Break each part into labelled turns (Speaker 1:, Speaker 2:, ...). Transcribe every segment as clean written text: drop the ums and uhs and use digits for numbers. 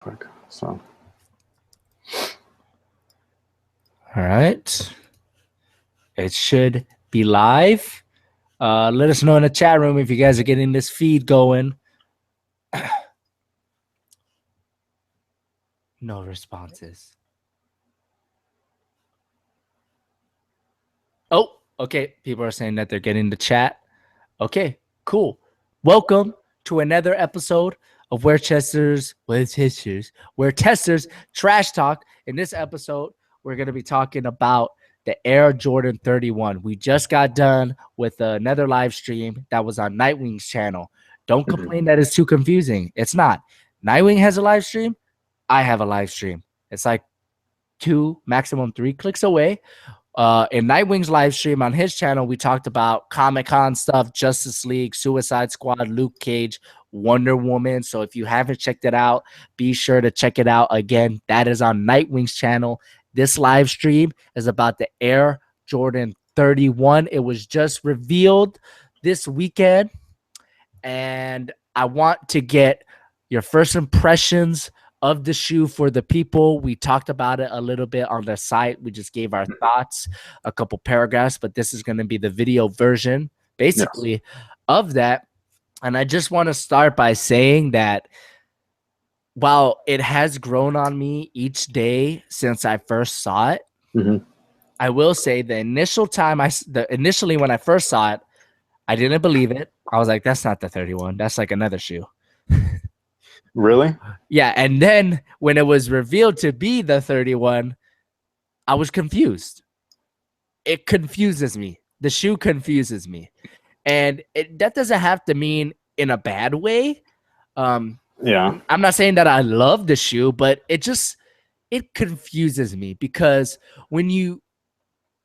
Speaker 1: quick. So,
Speaker 2: all right, it should be live. Let us know in the chat room if you guys are getting this feed going. No responses. Oh, okay. People are saying that they're getting the chat. Okay, cool. Welcome to another episode of WearTesters Trash Talk. In this episode, we're going to be talking about the Air Jordan 31. We just got done with another live stream that was on Nightwing's channel. Don't complain that it's too confusing. It's not. Nightwing has a live stream. I have a live stream. It's like 2, maximum 3 clicks away. In Nightwing's live stream on his channel, we talked about Comic-Con stuff, Justice League, Suicide Squad, Luke Cage, Wonder Woman. So if you haven't checked it out, be sure to check it out. Again, that is on Nightwing's channel. This live stream is about the Air Jordan 31. It was just revealed this weekend, and I want to get your first impressions of the shoe for the people. We talked about it a little bit on the site. We just gave our thoughts, a couple paragraphs, but this is going to be the video version basically of that. And I just want to start by saying that while it has grown on me each day since I first saw it, I will say the initial time initially when I first saw it, I didn't believe it. I was like, that's not the 31. That's like another shoe.
Speaker 1: really?
Speaker 2: Yeah, and then when it was revealed to be the 31, I was confused. It confuses me. The shoe confuses me. And that doesn't have to mean in a bad way.
Speaker 1: Yeah.
Speaker 2: I'm not saying that I love the shoe, but it confuses me because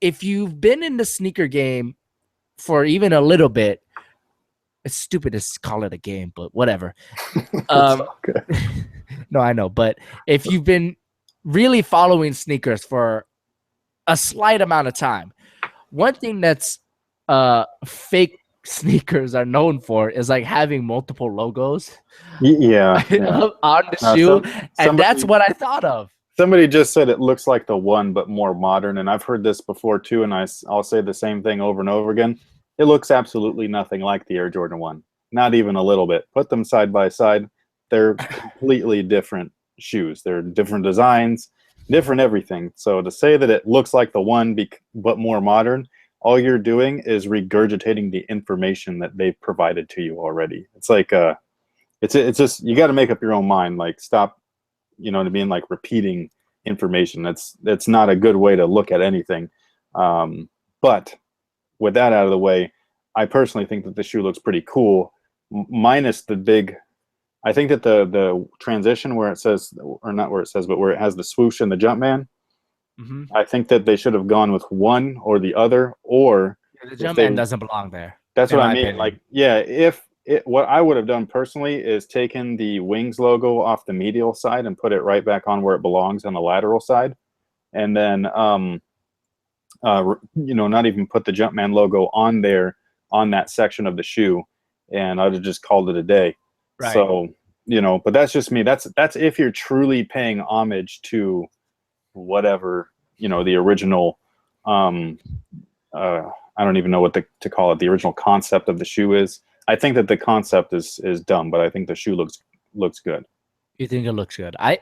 Speaker 2: if you've been in the sneaker game for even a little bit, it's stupid to call it a game, but whatever. No, I know. But if you've been really following sneakers for a slight amount of time, one thing that's fake sneakers are known for is like having multiple logos
Speaker 1: Yeah.
Speaker 2: on the shoe. And that's what I thought of.
Speaker 1: Somebody just said it looks like the one, but more modern. And I've heard this before too. And I'll say the same thing over and over again. It looks absolutely nothing like the Air Jordan 1. Not even a little bit. Put them side by side. They're completely different shoes. They're different designs, different everything. So to say that it looks like the one, but more modern, all you're doing is regurgitating the information that they've provided to you already. It's like, it's just, you got to make up your own mind. Like, stop, you know what I mean? Like repeating information. That's not a good way to look at anything. But with that out of the way, I personally think that the shoe looks pretty cool, minus the big, I think that the transition where it says, or not where it says, but where it has the swoosh and the Jumpman, I think that they should have gone with one or the other, or
Speaker 2: the Jumpman doesn't belong there.
Speaker 1: That's what I mean. Opinion. Like, yeah, what I would have done personally is taken the Wings logo off the medial side and put it right back on where it belongs on the lateral side, and then not even put the Jumpman logo on there on that section of the shoe, and I'd have just called it a day. Right. So, but that's just me. That's if you're truly paying homage to whatever, the original, I don't even know what to call it. The original concept of the shoe is. I think that the concept is dumb, but I think the shoe looks good.
Speaker 2: You think it looks good? I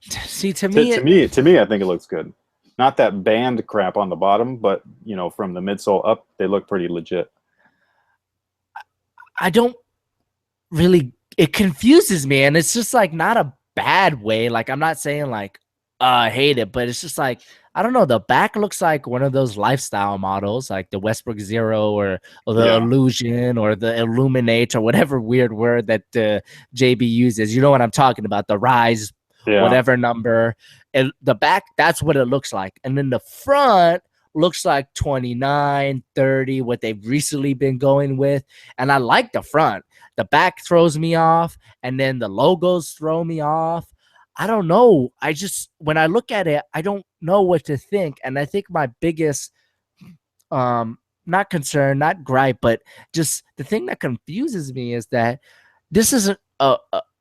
Speaker 2: see. To
Speaker 1: me, I think it looks good. Not that band crap on the bottom, but from the midsole up, they look pretty legit.
Speaker 2: I don't really. It confuses me, and it's just like not a bad way. Like, I'm not saying like I hate it, but it's just like, I don't know. The back looks like one of those lifestyle models, like the Westbrook Zero or the Illusion or the Illuminate or whatever weird word that JB uses. You know what I'm talking about? The Rise, whatever number. And the back, that's what it looks like. And then the front looks like 29, 30, what they've recently been going with. And I like the front. The back throws me off, and then the logos throw me off. I don't know. When I look at it, I don't know what to think. And I think my biggest, not concern, not gripe, but just the thing that confuses me is that this is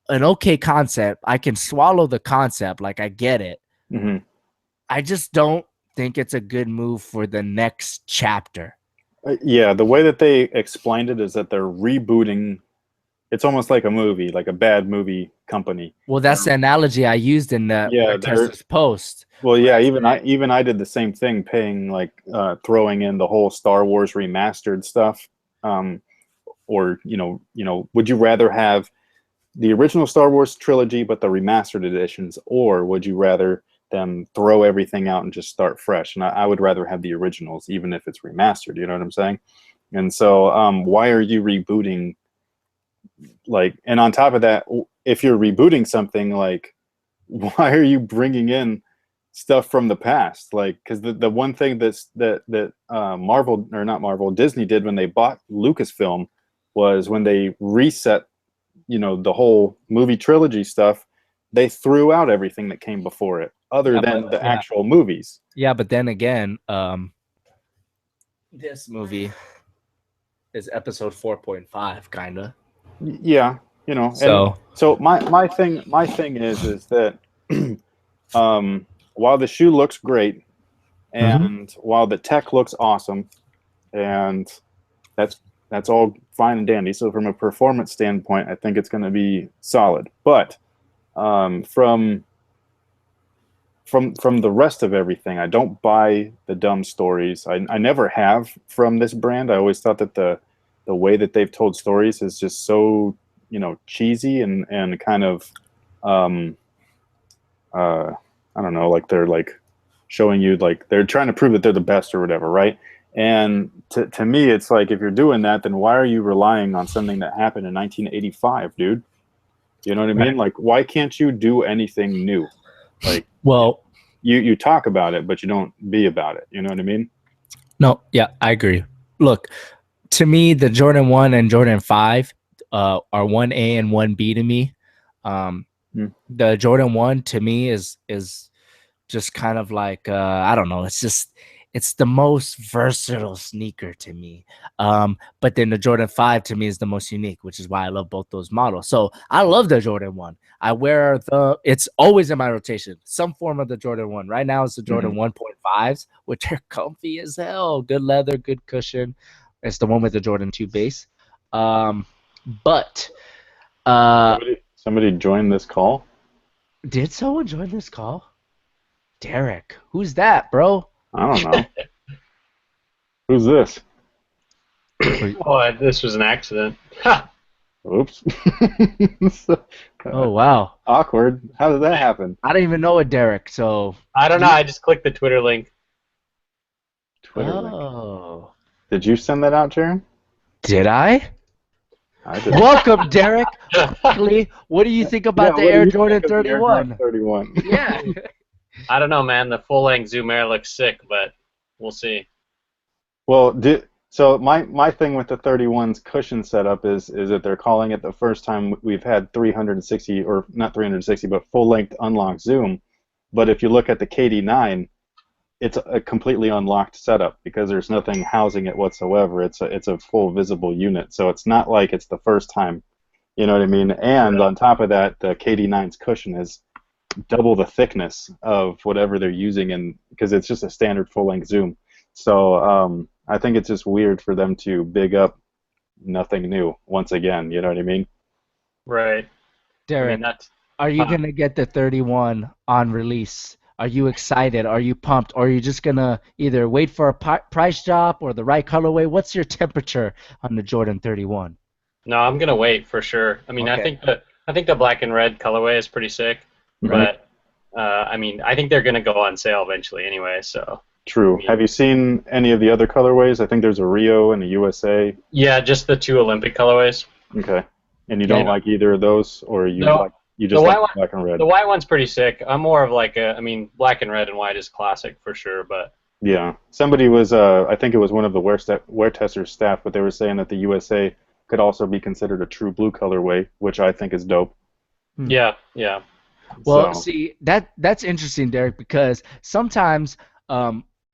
Speaker 2: an okay concept. I can swallow the concept, like I get it.
Speaker 1: Mm-hmm.
Speaker 2: I just don't think it's a good move for the next chapter.
Speaker 1: Yeah, the way that they explained it is that they're rebooting. It's almost like a movie, like a bad movie company.
Speaker 2: Well, that's the analogy I used in the WearTesters post.
Speaker 1: Well, yeah, even I did the same thing, paying like throwing in the whole Star Wars remastered stuff. Or would you rather have the original Star Wars trilogy but the remastered editions, or would you rather them throw everything out and just start fresh? And I would rather have the originals, even if it's remastered. You know what I'm saying? And so, why are you rebooting? Like, and on top of that, if you're rebooting something, like, why are you bringing in stuff from the past? Like, because the one thing that Marvel, or not Marvel, Disney did when they bought Lucasfilm was when they reset, the whole movie trilogy stuff, they threw out everything that came before it, other than the actual movies.
Speaker 2: Yeah, but then again, this movie is episode 4.5, kind of.
Speaker 1: Yeah,
Speaker 2: So
Speaker 1: my thing is that while the shoe looks great, and while the tech looks awesome, and that's all fine and dandy. So from a performance standpoint, I think it's going to be solid. But from the rest of everything, I don't buy the dumb stories. I never have from this brand. I always thought that the way that they've told stories is just so cheesy and kind of I don't know, like they're like showing you, like they're trying to prove that they're the best or whatever, right? And to me, it's like, if you're doing that, then why are you relying on something that happened in 1985, dude? You know what I mean? Like, why can't you do anything new? Like,
Speaker 2: well,
Speaker 1: you talk about it, but you don't be about it. You know what I mean?
Speaker 2: No, yeah, I agree. Look, to me, the Jordan 1 and Jordan 5 are 1A and 1B to me. The Jordan 1 to me is just kind of like I don't know, it's the most versatile sneaker to me. But then the Jordan 5 to me is the most unique, which is why I love both those models. So I love the Jordan 1. I wear it's always in my rotation, some form of the Jordan 1. Right now it's the Jordan 1.5s, which are comfy as hell. Good leather, good cushion. It's the one with the Jordan 2 base. But
Speaker 1: somebody joined this call.
Speaker 2: Did someone join this call? Derek, who's that, bro?
Speaker 1: I don't know. Who's this?
Speaker 3: Oh, this was an accident.
Speaker 1: Oops.
Speaker 2: Oh, wow.
Speaker 1: Awkward. How did that happen?
Speaker 2: I don't even know a Derek, so...
Speaker 3: I don't know. I just clicked the Twitter link.
Speaker 2: Link.
Speaker 1: Did you send that out, Jaron?
Speaker 2: Did I?
Speaker 1: I did.
Speaker 2: Welcome, Derek. Quickly, what do you think about the Air Jordan 31? Yeah.
Speaker 3: I don't know, man. The full-length Zoom Air looks sick, but we'll see.
Speaker 1: Well, so my thing with the 31's cushion setup is that they're calling it the first time we've had 360, or not 360, but full-length unlocked zoom. But if you look at the KD9, it's a completely unlocked setup because there's nothing housing it whatsoever. It's a full visible unit, so it's not like it's the first time. You know what I mean? And on top of that, the KD9's cushion is double the thickness of whatever they're using, and because it's just a standard full-length zoom. So I think it's just weird for them to big up nothing new once again. You know what I mean?
Speaker 3: Right.
Speaker 2: Derek, are you going to get the 31 on release? Are you excited? Are you pumped? Or are you just going to either wait for a price drop or the right colorway? What's your temperature on the Jordan 31?
Speaker 3: No, I'm going to wait for sure. I mean,
Speaker 2: Okay.
Speaker 3: I think the black and red colorway is pretty sick.
Speaker 1: Right.
Speaker 3: But, I mean, I think they're going to go on sale eventually anyway, so...
Speaker 1: True. Have you seen any of the other colorways? I think there's a Rio and a USA.
Speaker 3: Yeah, just the 2 Olympic colorways.
Speaker 1: Okay. And you don't like either of those, or you
Speaker 3: No.
Speaker 1: just like black and red?
Speaker 3: The white one's pretty sick. I'm more of like I mean, black and red and white is classic for sure, but...
Speaker 1: Yeah. Somebody was, I think it was one of the WearTesters staff, but they were saying that the USA could also be considered a true blue colorway, which I think is dope.
Speaker 3: Yeah, yeah.
Speaker 2: Well, see, that's interesting, Derek, because sometimes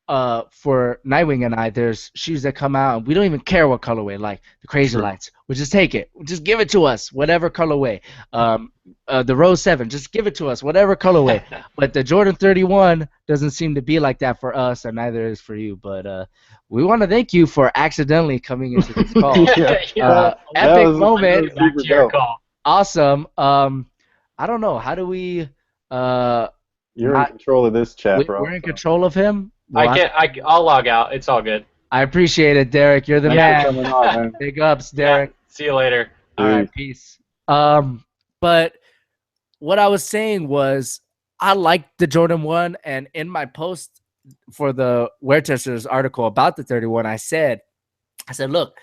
Speaker 2: for Nightwing and I, there's shoes that come out and we don't even care what colorway, like the Crazy Lights. We'll just take it. Just give it to us, whatever colorway. The Rose 7, just give it to us, whatever colorway. But the Jordan 31 doesn't seem to be like that for us, and neither is for you. But we want to thank you for accidentally coming into this call. Epic moment.
Speaker 3: Back to your call.
Speaker 2: Awesome. I don't know. How do we?
Speaker 1: You're in control of this chat, bro.
Speaker 2: We're in control of him.
Speaker 3: Well, I'll log out. It's all good.
Speaker 2: I appreciate it, Derek. You're the
Speaker 1: Thanks for
Speaker 2: man.
Speaker 1: coming on, man.
Speaker 2: Big ups, Derek.
Speaker 3: Yeah, see you later.
Speaker 2: All right, peace. But what I was saying was I liked the Jordan 1, and in my post for the WearTesters article about the 31, I said, look,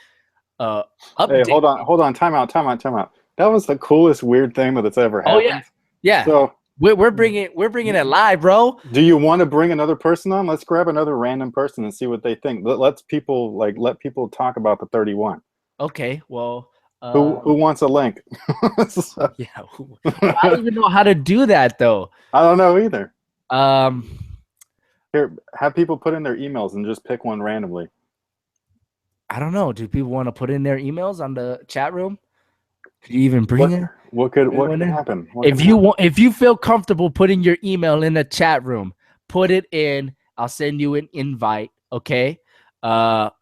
Speaker 1: hey, hold on, time out. That was the coolest weird thing that's ever happened.
Speaker 2: Oh yeah.
Speaker 1: So
Speaker 2: we're bringing it live, bro.
Speaker 1: do you want to bring another person on? Let's grab another random person and see what they think. Let people talk about the 31.
Speaker 2: Okay, well,
Speaker 1: who wants a link?
Speaker 2: Yeah, I don't even know how to do that though.
Speaker 1: I don't know either.
Speaker 2: Here,
Speaker 1: have people put in their emails and just pick one randomly.
Speaker 2: I don't know. Do people want to put in their emails on the chat room? Could you even bring it?
Speaker 1: What could happen?
Speaker 2: If you feel comfortable putting your email in the chat room, put it in. I'll send you an invite. Okay. Well,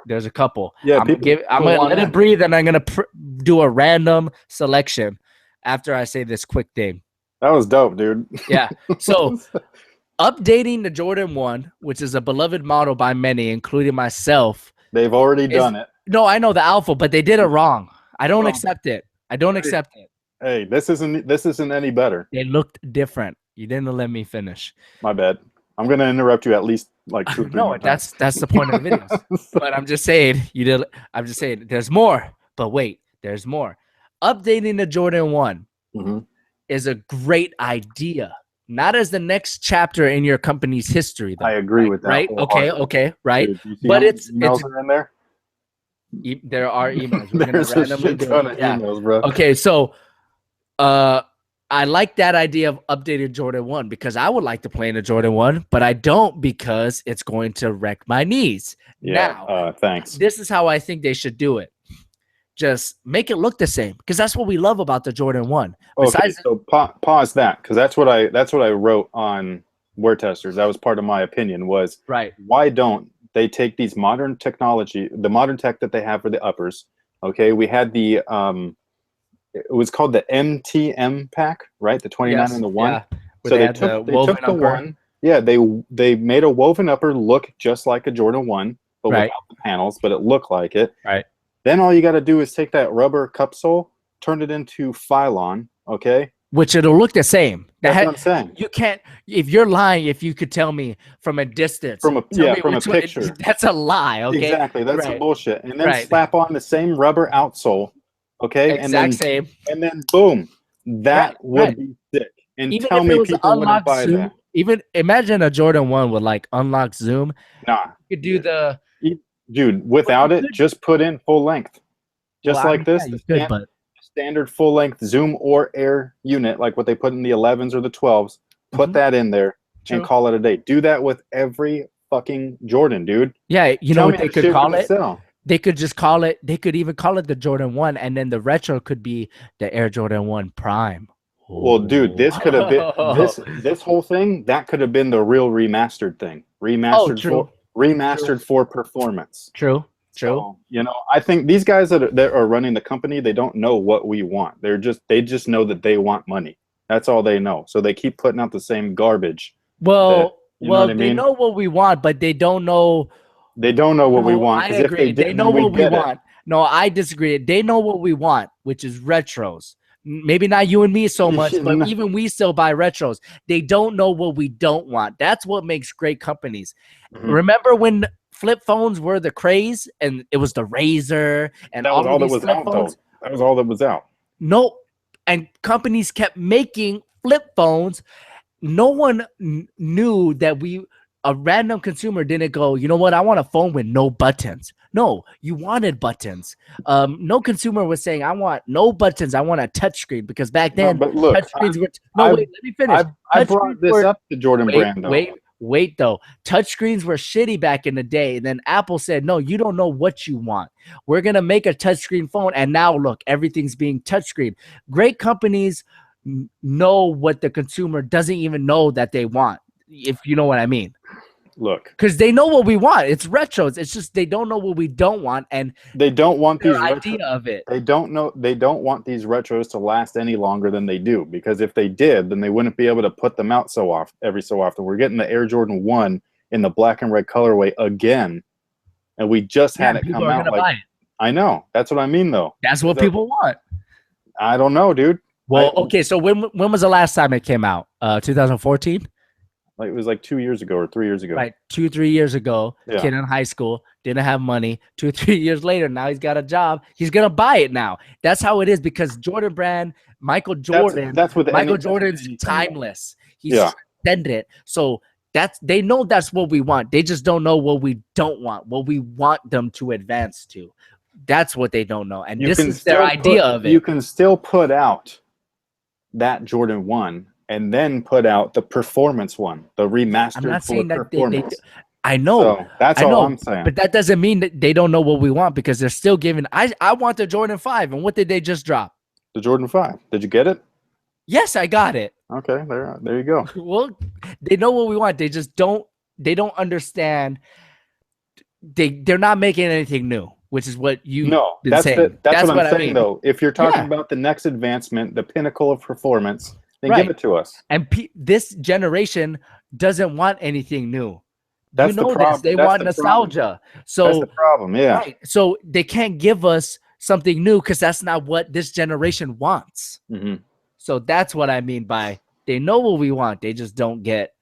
Speaker 2: there's a couple.
Speaker 1: Yeah.
Speaker 2: I'm gonna let it breathe, and I'm gonna do a random selection after I say this quick thing.
Speaker 1: That was dope, dude.
Speaker 2: Yeah. So, updating the Jordan 1, which is a beloved model by many, including myself.
Speaker 1: They've already done it.
Speaker 2: No, I know the Alpha, but they did it wrong. I don't accept it.
Speaker 1: Hey, this isn't any better.
Speaker 2: They looked different. You didn't let me finish.
Speaker 1: My bad. I'm gonna interrupt you at least like 2 or 3
Speaker 2: No,
Speaker 1: more times.
Speaker 2: that's the point of the videos. But I'm just saying I'm just saying there's more. But wait, there's more. Updating the Jordan 1 is a great idea. Not as the next chapter in your company's history, though.
Speaker 1: I agree with that.
Speaker 2: Right? Okay, right.
Speaker 1: Dude,
Speaker 2: but it's
Speaker 1: are in there.
Speaker 2: There are emails.
Speaker 1: There's a shit ton of emails, bro.
Speaker 2: Okay, so I like that idea of updated Jordan 1 because I would like to play in a Jordan 1, but I don't because it's going to wreck my knees.
Speaker 1: Yeah,
Speaker 2: now,
Speaker 1: thanks.
Speaker 2: This is how I think they should do it. Just make it look the same because that's what we love about the Jordan 1.
Speaker 1: Okay, so pause that because that's what I wrote on WearTesters. That was part of my opinion was why don't they take these modern technology, the modern tech that they have for the uppers. Okay, we had the it was called the MTM pack, right? The 29 and the 1.
Speaker 2: Yeah.
Speaker 1: So they took the 1. Yeah, they made a woven upper look just like a Jordan 1, but without the panels, but it looked like it.
Speaker 2: Right.
Speaker 1: Then all you got to do is take that rubber cup sole, turn it into Phylon, okay?
Speaker 2: Which it'll look the same.
Speaker 1: That's what I'm saying.
Speaker 2: You can't, if you're lying, if you could tell me from a distance.
Speaker 1: From a picture.
Speaker 2: That's a lie, okay?
Speaker 1: Exactly, that's some bullshit. And then slap on the same rubber outsole, okay?
Speaker 2: Same.
Speaker 1: And then boom, that would be sick. And
Speaker 2: even
Speaker 1: tell
Speaker 2: if
Speaker 1: me
Speaker 2: it was
Speaker 1: people wouldn't buy
Speaker 2: zoom,
Speaker 1: that.
Speaker 2: Even imagine a Jordan 1 with like unlock zoom.
Speaker 1: Nah.
Speaker 2: You could do the...
Speaker 1: Dude, without it, just put in full length. Just like this.
Speaker 2: Yeah, but
Speaker 1: standard full length zoom or air unit, like what they put in the 11s or the 12s. Put that in there and call it a day. Do that with every fucking Jordan, dude.
Speaker 2: Yeah, you know what they could call it?
Speaker 1: Sell.
Speaker 2: They could just call it, they could even call it the Jordan 1, and then the retro could be the Air Jordan 1 Prime.
Speaker 1: Well, dude, this could have been this whole thing, that could have been the real remastered thing. Remastered for performance.
Speaker 2: True.
Speaker 1: So, you know, I think these guys that are running the company, they don't know what we want. They just know that they want money. That's all they know. So they keep putting out the same garbage.
Speaker 2: Well, they know what we want, but they don't know.
Speaker 1: They don't know what we want.
Speaker 2: I agree. They know what we want. No, I disagree. They know what we want, which is retros. Maybe not you and me so much, but even we still buy retros. They don't know what we don't want. That's what makes great companies. Remember when flip phones were the craze and it was the Razor and
Speaker 1: that was all that was out though. That was all that was out.
Speaker 2: No, and companies kept making flip phones. No one knew that a random consumer didn't go, you know what, I want a phone with no buttons. No, you wanted buttons. No consumer was saying, I want no buttons, I want a touchscreen, because back then,
Speaker 1: but look,
Speaker 2: touchscreens were... No, wait, let me finish.
Speaker 1: I brought this up to Jordan Brand, though.
Speaker 2: Wait, though. Touchscreens were shitty back in the day. And then Apple said, no, you don't know what you want. We're going to make a touchscreen phone. And now, look, everything's being touchscreen. Great companies know what the consumer doesn't even know that they want, if you know what I mean.
Speaker 1: Look,
Speaker 2: because they know what we want. It's retros. It's just they don't know what we don't want, and
Speaker 1: they don't want these
Speaker 2: idea of it.
Speaker 1: They don't know. They don't want these retros to last any longer than they do, because if they did, then they wouldn't be able to put them out so often. Every so often, we're getting the Air Jordan 1 in the black and red colorway again, and we just had it come out. Like, I know. That's what I mean, though.
Speaker 2: That's what people want.
Speaker 1: I don't know, dude.
Speaker 2: Well, okay. So when was the last time it came out? 2014.
Speaker 1: Like it was like 2 years ago or 3 years ago.
Speaker 2: Right, 3 years ago.
Speaker 1: Yeah.
Speaker 2: Kid in high school, didn't have money. 3 years later, now he's got a job. He's gonna buy it now. That's how it is, because Jordan Brand, Michael Jordan.
Speaker 1: That's what
Speaker 2: Michael Jordan's timeless. He's transcendent. So they know that's what we want. They just don't know what we don't want. What we want them to advance to. That's what they don't know, and this is their idea of it.
Speaker 1: You can still put out that Jordan 1. And then put out the performance one, the remastered. I'm not saying that they
Speaker 2: I know.
Speaker 1: So that's all I'm saying.
Speaker 2: But that doesn't mean that they don't know what we want, because they're still giving. I want the Jordan 5, and what did they just drop?
Speaker 1: The Jordan 5. Did you get it?
Speaker 2: Yes, I got it.
Speaker 1: Okay, there you go.
Speaker 2: Well, they know what we want. They just don't. They don't understand. They're not making anything new, which is what you
Speaker 1: that's
Speaker 2: saying.
Speaker 1: That's what I'm saying, though. If you're talking about the next advancement, the pinnacle of performance, then give it to us.
Speaker 2: And this generation doesn't want anything new.
Speaker 1: That's
Speaker 2: you know this. They want nostalgia. So
Speaker 1: that's the problem. Yeah.
Speaker 2: Right. So they can't give us something new, because that's not what this generation wants.
Speaker 1: Mm-hmm.
Speaker 2: So that's what I mean by they know what we want. They just don't get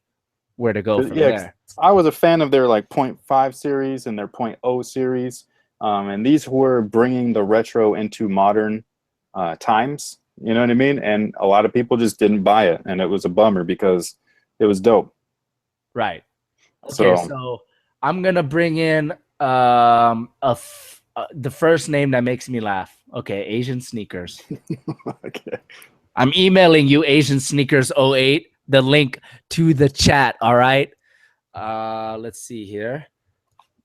Speaker 2: where to go from there.
Speaker 1: I was a fan of their like 0.5 series and their 0.0 series. And these were bringing the retro into modern times. You know what I mean? And a lot of people just didn't buy it, and it was a bummer because it was dope.
Speaker 2: Right. Okay, so I'm gonna bring in the first name that makes me laugh. Okay, Asian Sneakers.
Speaker 1: Okay.
Speaker 2: I'm emailing you, Asian Sneakers 08, the link to the chat. All right. Let's see here.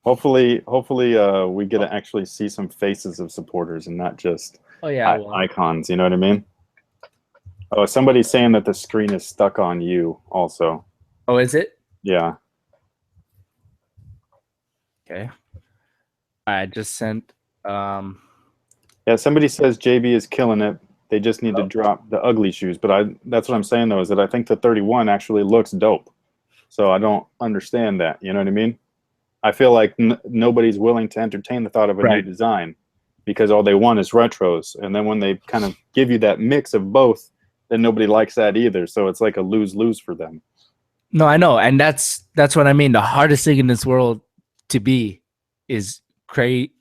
Speaker 1: Hopefully, we get to actually see some faces of supporters and not just icons. You know what I mean? Oh, somebody's saying that the screen is stuck on you also.
Speaker 2: Oh, is it?
Speaker 1: Yeah.
Speaker 2: Okay. I just sent.
Speaker 1: Yeah, somebody says JB is killing it. They just need to drop the ugly shoes. But that's what I'm saying, though, is that I think the 31 actually looks dope. So I don't understand that. You know what I mean? I feel like nobody's willing to entertain the thought of a new design, because all they want is retros. And then when they kind of give you that mix of both, then nobody likes that either. So it's like a lose-lose for them.
Speaker 2: No, I know. And that's what I mean. The hardest thing in this world to be is creative.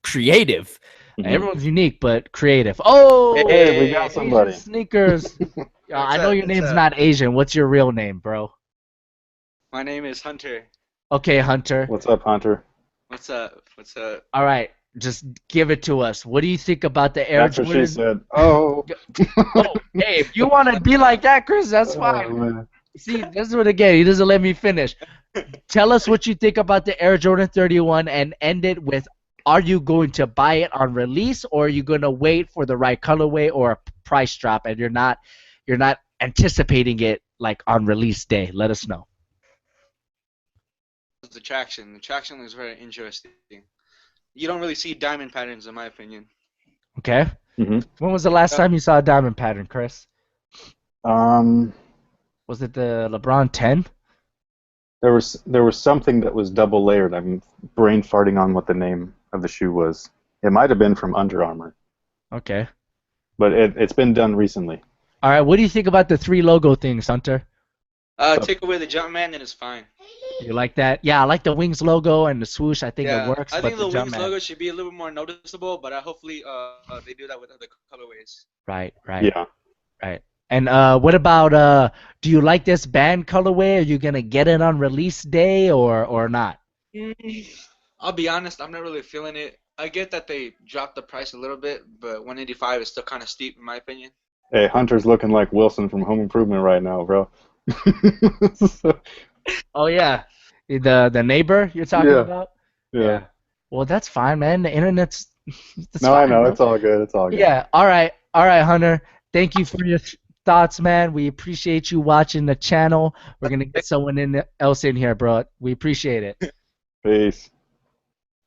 Speaker 2: Mm-hmm. Everyone's unique, but creative. Oh,
Speaker 1: hey, we got somebody.
Speaker 2: Asian Sneakers. I know your name's not Asian. What's your real name, bro?
Speaker 4: My name is Hunter.
Speaker 2: Okay, Hunter.
Speaker 1: What's up, Hunter?
Speaker 4: What's up? What's up?
Speaker 2: All right. Just give it to us. What do you think about the Air Jordan?
Speaker 1: That's what she said. Oh.
Speaker 2: Hey, if you want to be like that, Chris, that's fine. See, this is what, again, he doesn't let me finish. Tell us what you think about the Air Jordan 31 and end it with, are you going to buy it on release, or are you going to wait for the right colorway or a price drop, and you're not anticipating it like on release day? Let us know.
Speaker 4: The traction looks very interesting. You don't really see diamond patterns, in my opinion.
Speaker 2: Okay. Mm-hmm. When was the last time you saw a diamond pattern, Chris? Was it the LeBron 10?
Speaker 1: There was something that was double layered. I'm brain farting on what the name of the shoe was. It might have been from Under Armour.
Speaker 2: Okay.
Speaker 1: But it's been done recently.
Speaker 2: All right. What do you think about the 3 logo things, Hunter?
Speaker 4: Take away the Jumpman and it's fine.
Speaker 2: You like that? Yeah, I like the Wings logo and the swoosh. I think it works.
Speaker 4: I think the Wings logo should be a little bit more noticeable, but hopefully they do that with other colorways.
Speaker 2: Right.
Speaker 1: Yeah.
Speaker 2: Right. And what about do you like this band colorway? Are you gonna get it on release day or not?
Speaker 4: I'll be honest, I'm not really feeling it. I get that they dropped the price a little bit, but 185 is still kind of steep in my opinion.
Speaker 1: Hey, Hunter's looking like Wilson from Home Improvement right now, bro.
Speaker 2: Oh yeah, the neighbor you're talking
Speaker 1: Yeah.
Speaker 2: about.
Speaker 1: Yeah.
Speaker 2: Well, that's fine, man. The internet's that's
Speaker 1: No, I
Speaker 2: fine,
Speaker 1: know.
Speaker 2: bro.
Speaker 1: It's all good. It's all good.
Speaker 2: Yeah. All right, Hunter. Thank you for your thoughts, man. We appreciate you watching the channel. We're gonna get someone else in here, bro. We appreciate it.
Speaker 1: Peace.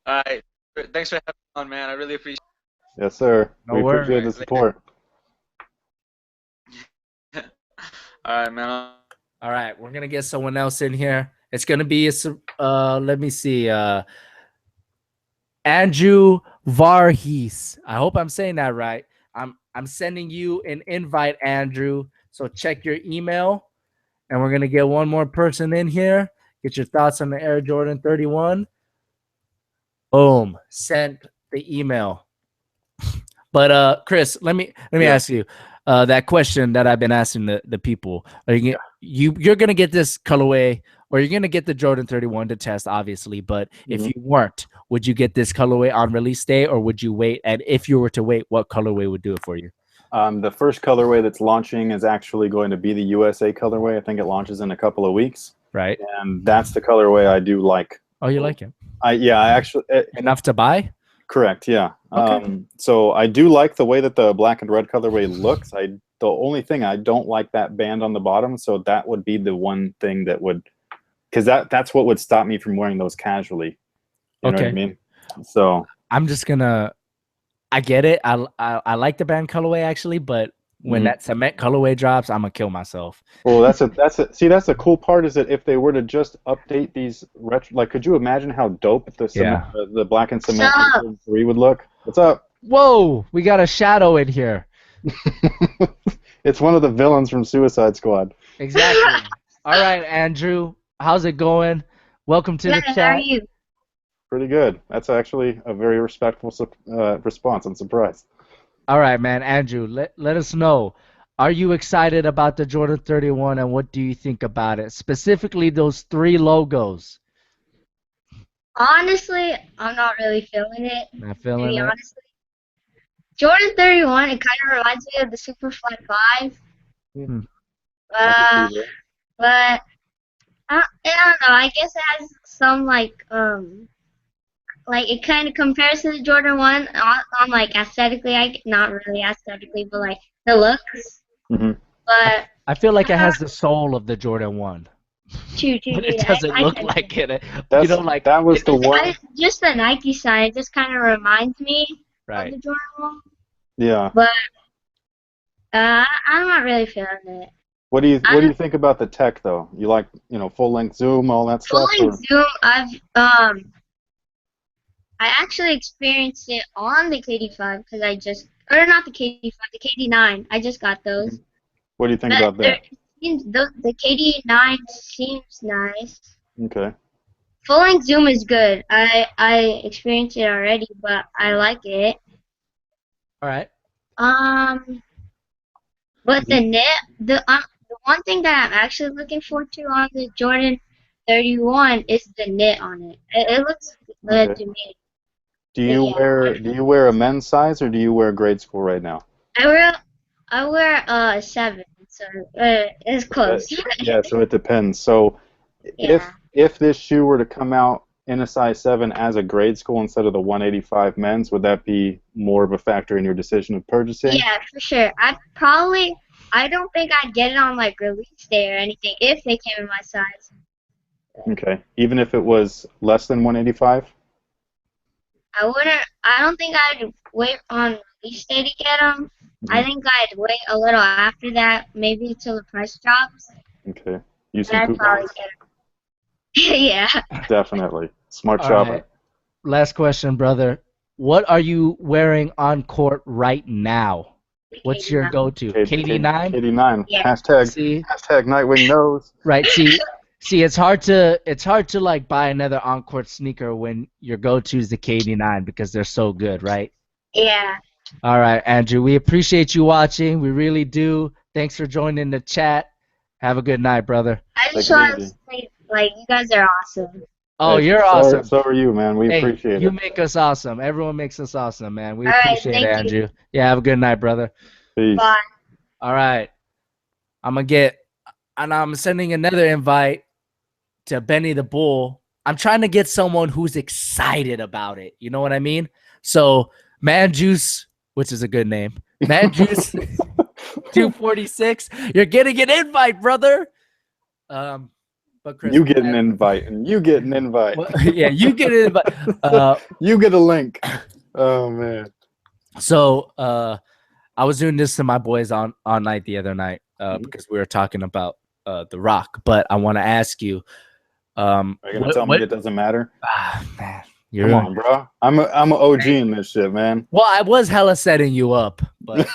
Speaker 4: All right. Thanks for having me on, man. I really appreciate
Speaker 1: Yes, sir.
Speaker 2: No
Speaker 1: We
Speaker 2: worries.
Speaker 1: appreciate the support.
Speaker 4: it. All right, man.
Speaker 2: All right, we're gonna get someone else in here. It's gonna be let me see, Andrew Varghese. I hope I'm saying that right. I'm sending you an invite, Andrew. So check your email, and we're gonna get one more person in here. Get your thoughts on the Air Jordan 31. Boom, sent the email. But Chris, let me ask you that question that I've been asking the people. Are you're gonna get this colorway, or you're gonna get the Jordan 31 to test, obviously. But if you weren't, would you get this colorway on release day, or would you wait? And if you were to wait, what colorway would do it for you?
Speaker 1: The first colorway that's launching is actually going to be the USA colorway. I think it launches in a couple of weeks,
Speaker 2: Right.
Speaker 1: and that's the colorway I do like.
Speaker 2: Oh, you like it?
Speaker 1: I actually
Speaker 2: Enough to buy?
Speaker 1: correct. Yeah.
Speaker 2: Okay.
Speaker 1: So I do like the way that the black and red colorway looks. The only thing I don't like that band on the bottom. So that would be the one thing that would, because that's what would stop me from wearing those casually. You know what I mean? So
Speaker 2: I'm just gonna. I get it. I like the band colorway actually, but when that cement colorway drops, I'm gonna kill myself.
Speaker 1: well, that's the cool part is that if they were to just update these retro, like, could you imagine how dope the cement, the black and cement 3 would look? What's up?
Speaker 2: Whoa, we got a shadow in here.
Speaker 1: It's one of the villains from Suicide Squad.
Speaker 2: Exactly. All right, Andrew, how's it going? Welcome to the chat.
Speaker 5: How are you?
Speaker 1: Pretty good. That's actually a very respectful response. I'm surprised.
Speaker 2: All right, man. Andrew, let us know. Are you excited about the Jordan 31, and what do you think about it? Specifically, those 3 logos.
Speaker 5: Honestly, I'm not really feeling it.
Speaker 2: Not
Speaker 5: To
Speaker 2: feeling
Speaker 5: be
Speaker 2: it?
Speaker 5: honest. Jordan 31, it kind of reminds me of the Superfly 5.
Speaker 2: Hmm.
Speaker 5: But I don't know. I guess it has some like it kind of compares to the Jordan 1 on like aesthetically. Not really aesthetically, but like the looks. But
Speaker 2: I feel like it has the soul of the Jordan 1. But it doesn't look like it. You know, like
Speaker 1: that was the one.
Speaker 5: Just the Nike sign, it just kind of reminds me of the Jordan 1.
Speaker 1: Yeah.
Speaker 5: But I'm not really feeling it.
Speaker 1: What do you think about the tech though? You like, full length zoom, all that stuff?
Speaker 5: Full length zoom, I actually experienced it on the KD5 because not the KD5, the KD9. I just got those.
Speaker 1: What do you think about that?
Speaker 5: The KD9 seems nice.
Speaker 1: Okay.
Speaker 5: Full length zoom is good. I experienced it already, but I like it.
Speaker 2: All right.
Speaker 5: But the one thing that I'm actually looking forward to on the Jordan 31 is the knit on it. It looks good to me.
Speaker 1: Do you wear a men's size or do you wear grade school right now?
Speaker 5: I wear a 7, so it's close.
Speaker 1: Yeah, so it depends. So if this shoe were to come out in a size 7 as a grade school instead of the 185 men's, would that be more of a factor in your decision of purchasing?
Speaker 5: Yeah, for sure. I don't think I'd get it on like release day or anything if they came in my size.
Speaker 1: Okay. Even if it was less than 185?
Speaker 5: I don't think I'd wait on release day to get them. I think I'd wait a little after that, maybe until the price drops.
Speaker 1: Okay. Use some
Speaker 5: I'd probably
Speaker 1: coupons?
Speaker 5: get them. Yeah.
Speaker 1: Definitely. Smart shopping.
Speaker 2: Right. Last question, brother. What are you wearing on court right now? What's your go-to? KD9?
Speaker 1: KD9.
Speaker 5: Yeah.
Speaker 1: Hashtag Nightwing knows.
Speaker 2: Right. See, it's hard to like buy another on-court sneaker when your go-to is the KD9 because they're so good, right?
Speaker 5: Yeah.
Speaker 2: All right, Andrew. We appreciate you watching. We really do. Thanks for joining the chat. Have a good night, brother.
Speaker 5: I just want to say, you guys are awesome.
Speaker 2: Oh,
Speaker 1: Hey,
Speaker 2: you're awesome.
Speaker 1: So are you, man. We appreciate
Speaker 2: You
Speaker 1: it.
Speaker 2: make us awesome. Everyone makes us awesome, man. We
Speaker 5: All right,
Speaker 2: appreciate it,
Speaker 5: thank
Speaker 2: Andrew.
Speaker 5: you.
Speaker 2: Yeah, have a good night, brother.
Speaker 1: Peace.
Speaker 5: Bye.
Speaker 2: All right. I'm sending another invite to Benny the Bull, I'm trying to get someone who's excited about it. You know what I mean? So Man Juice, which is a good name, Man Juice 246. You're getting an invite, brother. But Chris,
Speaker 1: You get an invite, and you get an invite.
Speaker 2: well, yeah, you get an invite.
Speaker 1: You get a link. Oh man.
Speaker 2: So I was doing this to my boys on night the other night because we were talking about The Rock. But I want to ask you,
Speaker 1: Are you gonna tell me it doesn't matter?
Speaker 2: Man,
Speaker 1: Come on, bro. I'm an OG in this shit, man.
Speaker 2: Well, I was hella setting you up, but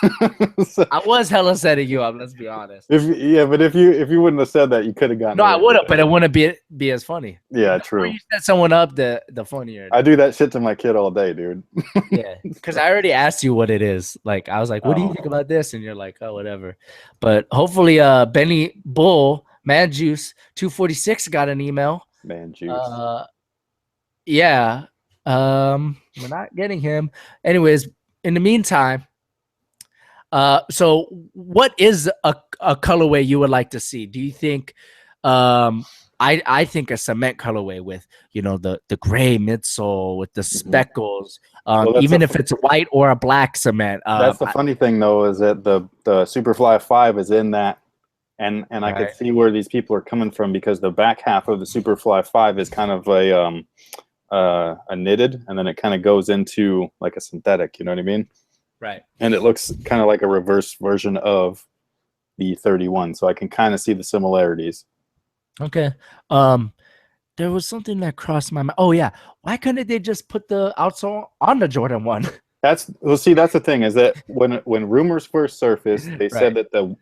Speaker 2: I was hella setting you up. Let's be honest.
Speaker 1: But if you wouldn't have said that, you could have gotten.
Speaker 2: No, I would have, but it wouldn't be as funny.
Speaker 1: Yeah,
Speaker 2: The
Speaker 1: true.
Speaker 2: more you set someone up, the funnier.
Speaker 1: I do that shit to my kid all day, dude.
Speaker 2: Yeah, because I already asked you what it is. Like, I was like, "What do you think about this?" And you're like, "Oh, whatever." But hopefully, Benny Bull Man Juice 246 got an email.
Speaker 1: Man juice.
Speaker 2: Yeah. We're not getting him. Anyways, in the meantime, so what is a colorway you would like to see? Do you think I think a cement colorway with, you know, the gray midsole with the speckles, even if it's white or a black cement.
Speaker 1: That's the funny thing though, is that the Superfly 5 is in that. And I could see where these people are coming from, because the back half of the Superfly 5 is kind of a knitted, and then it kind of goes into like a synthetic. You know what I mean?
Speaker 2: Right.
Speaker 1: And it looks kind of like a reverse version of the 31, so I can kind of see the similarities.
Speaker 2: Okay. There was something that crossed my mind. Oh yeah, why couldn't they just put the outsole on the Jordan 1? That's
Speaker 1: the thing, is that when rumors first surfaced, they said that the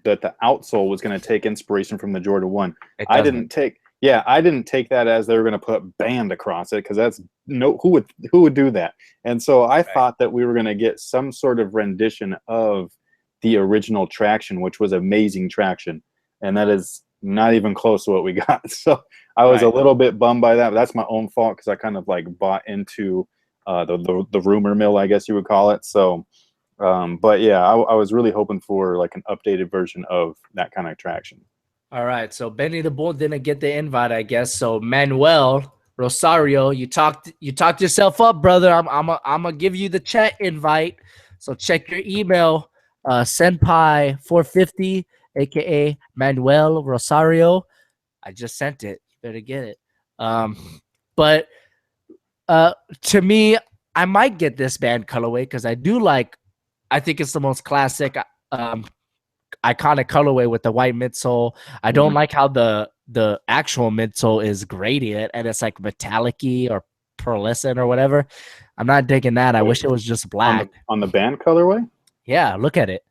Speaker 1: outsole was going to take inspiration from the Jordan 1. I didn't take that as they were going to put band across it, because that's who would do that. And so I thought that we were going to get some sort of rendition of the original traction, which was amazing traction, and that is not even close to what we got. So I was a little bit bummed by that. But that's my own fault, because I kind of like bought into the rumor mill, I guess you would call it. So, but yeah, I was really hoping for like an updated version of that kind of traction.
Speaker 2: All right, so Benny the Bull didn't get the invite, I guess. So Manuel Rosario, you talked yourself up, brother. I'm gonna give you the chat invite. So check your email, Senpai450, aka Manuel Rosario. I just sent it. You better get it. But to me, I might get this band colorway because I think it's the most classic, iconic colorway with the white midsole. I don't like how the actual midsole is gradient and it's like metallic-y or pearlescent or whatever. I'm not digging that. I wish it was just black.
Speaker 1: On the band colorway?
Speaker 2: Yeah, look at it.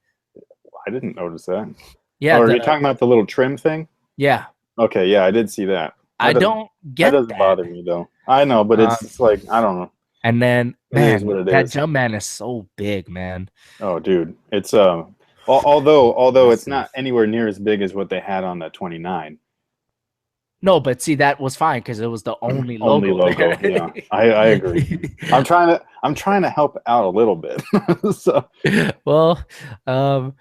Speaker 1: I didn't notice that.
Speaker 2: Yeah.
Speaker 1: Are you talking about the little trim thing?
Speaker 2: Yeah.
Speaker 1: Okay, yeah, I did see that.
Speaker 2: I don't get that.
Speaker 1: That doesn't bother me though. I know, but it's just like, I don't know.
Speaker 2: And then, man,
Speaker 1: what it
Speaker 2: that
Speaker 1: is.
Speaker 2: Jumpman is so big, man.
Speaker 1: Oh, dude, it's although it's not anywhere near as big as what they had on the 29.
Speaker 2: No, but see, that was fine because it was the only logo.
Speaker 1: Yeah, I agree. I'm trying to help out a little bit. So,
Speaker 2: well, I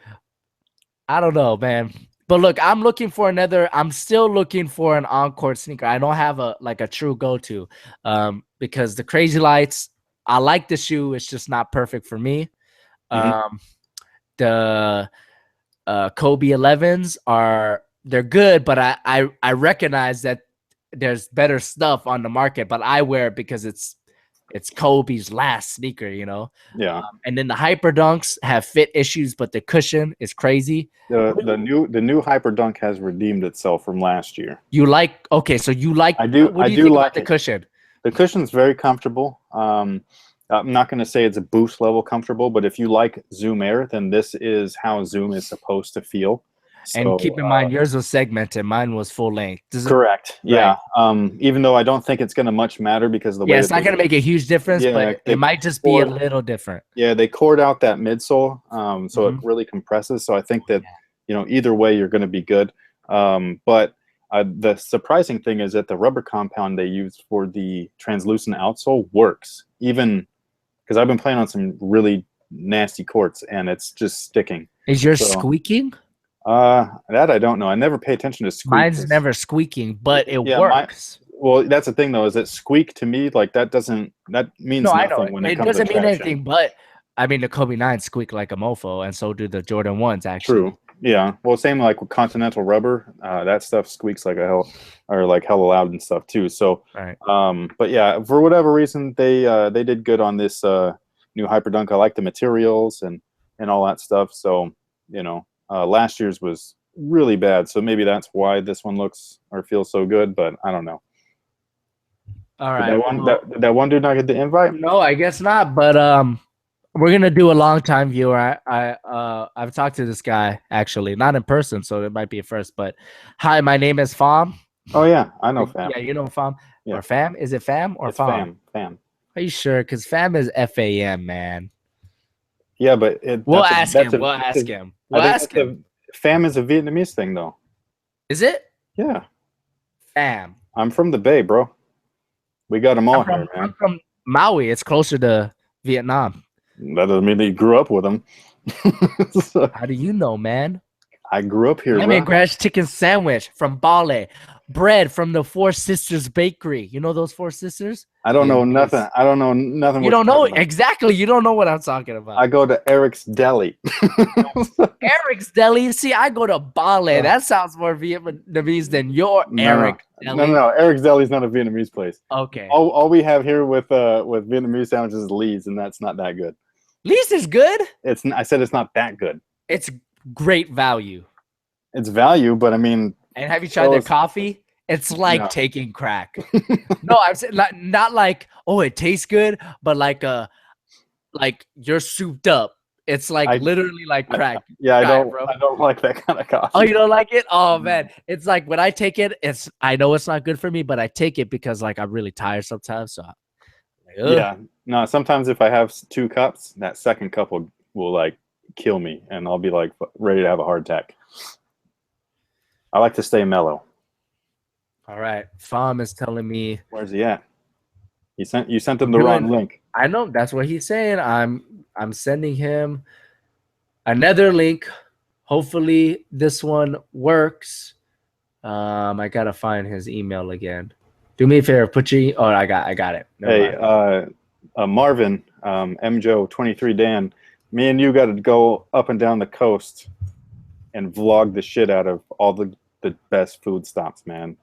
Speaker 2: don't know, man. But look, I'm still looking for an on-court sneaker. I don't have a true go-to, because the Crazy Lights, I like the shoe. It's just not perfect for me. The Kobe 11s they're good, but I recognize that there's better stuff on the market, but I wear it because it's Kobe's last sneaker, you know?
Speaker 1: Yeah.
Speaker 2: And then the Hyper Dunks have fit issues, but the cushion is crazy.
Speaker 1: The new Hyper Dunk has redeemed itself from last year.
Speaker 2: So you like
Speaker 1: I do
Speaker 2: think
Speaker 1: like
Speaker 2: about the cushion?
Speaker 1: The cushion's very comfortable. I'm not going to say it's a boost level comfortable, but if you like Zoom Air, then this is how Zoom is supposed to feel.
Speaker 2: And keep in mind, yours was segmented. Mine was full length.
Speaker 1: Correct. Yeah. Even though I don't think it's going to much matter because the way
Speaker 2: it's not going to make a huge difference, but it might just be a little different.
Speaker 1: Yeah, they cored out that midsole, so it really compresses. So I think that either way you're going to be good. But the surprising thing is that the rubber compound they used for the translucent outsole works, even because I've been playing on some really nasty courts and it's just sticking.
Speaker 2: Is yours squeaking?
Speaker 1: That I don't know. I never pay attention to squeak.
Speaker 2: Mine's never squeaking, but it works.
Speaker 1: Well, that's the thing though, is that squeak to me, like that means
Speaker 2: No, I
Speaker 1: nothing
Speaker 2: know.
Speaker 1: when
Speaker 2: It
Speaker 1: comes to
Speaker 2: doesn't mean
Speaker 1: traction.
Speaker 2: anything, but I mean the Kobe 9 squeak like a mofo, and so do the Jordan 1s actually.
Speaker 1: True. Yeah. Well, same like with Continental rubber. That stuff squeaks like a hell, or like hella loud and stuff too. So,
Speaker 2: Right.
Speaker 1: But yeah, for whatever reason, they did good on this new Hyperdunk. I like the materials and all that stuff. So, you know, last year's was really bad. So maybe that's why this one looks or feels so good. But I don't know.
Speaker 2: All right.
Speaker 1: Did that one dude not get the invite?
Speaker 2: No, I guess not. But we're gonna do a long time viewer. I've talked to this guy actually, not in person, so it might be a first. But hi, my name is Fam.
Speaker 1: Oh yeah, I know Fam.
Speaker 2: Yeah, you know Fam.
Speaker 1: Yeah.
Speaker 2: Or Fam? Is it Fam or
Speaker 1: It's
Speaker 2: Fam?
Speaker 1: Fam.
Speaker 2: Are you sure? Because Fam is FAM, man.
Speaker 1: Yeah, but
Speaker 2: We'll ask him. We'll ask him.
Speaker 1: Fam is a Vietnamese thing, though.
Speaker 2: Is it?
Speaker 1: Yeah.
Speaker 2: Fam.
Speaker 1: I'm from the Bay, bro. We got them all here, man.
Speaker 2: I'm from Maui. It's closer to Vietnam.
Speaker 1: That doesn't mean that you grew up with them. So,
Speaker 2: How do you know, man?
Speaker 1: I grew up here,
Speaker 2: Lemon
Speaker 1: bro.
Speaker 2: grass chicken sandwich from Bale. Bread from the Four Sisters Bakery. You know those Four Sisters?
Speaker 1: I don't know
Speaker 2: Vietnamese.
Speaker 1: nothing. I don't know nothing.
Speaker 2: You
Speaker 1: what
Speaker 2: don't
Speaker 1: you're
Speaker 2: know
Speaker 1: talking about.
Speaker 2: exactly. You don't know what I'm talking about.
Speaker 1: I go to Eric's Deli.
Speaker 2: Eric's Deli. See, I go to Bale. That sounds more Vietnamese than your Eric Deli.
Speaker 1: No. Eric's Deli is not a Vietnamese place.
Speaker 2: Okay.
Speaker 1: All we have here with Vietnamese sandwiches is Lee's, and that's not that good.
Speaker 2: Lee's is good.
Speaker 1: I said it's not that good.
Speaker 2: It's great value.
Speaker 1: It's value, but I mean,
Speaker 2: And have you tried their coffee? It's like
Speaker 1: No.
Speaker 2: taking crack. No, I'm saying not like, oh, it tastes good, but like you're souped up. It's like literally like crack.
Speaker 1: yeah,
Speaker 2: bro.
Speaker 1: I don't like that kind of coffee.
Speaker 2: Oh, you don't like it? Oh man, it's like when I take it, I know it's not good for me, but I take it because like I'm really tired sometimes. So,
Speaker 1: Yeah, no. Sometimes if I have 2 cups, that second cup will like kill me, and I'll be like ready to have a heart attack. I like to stay mellow.
Speaker 2: All right, Fam is telling me.
Speaker 1: Where's he at? You sent him the wrong link.
Speaker 2: I know that's what he's saying. I'm sending him another link. Hopefully this one works. I gotta find his email again. Do me a favor, I got it.
Speaker 1: Hey, Marvin, MJO23 Dan, me and you got to go up and down the coast and vlog the shit out of all the best food stops, man.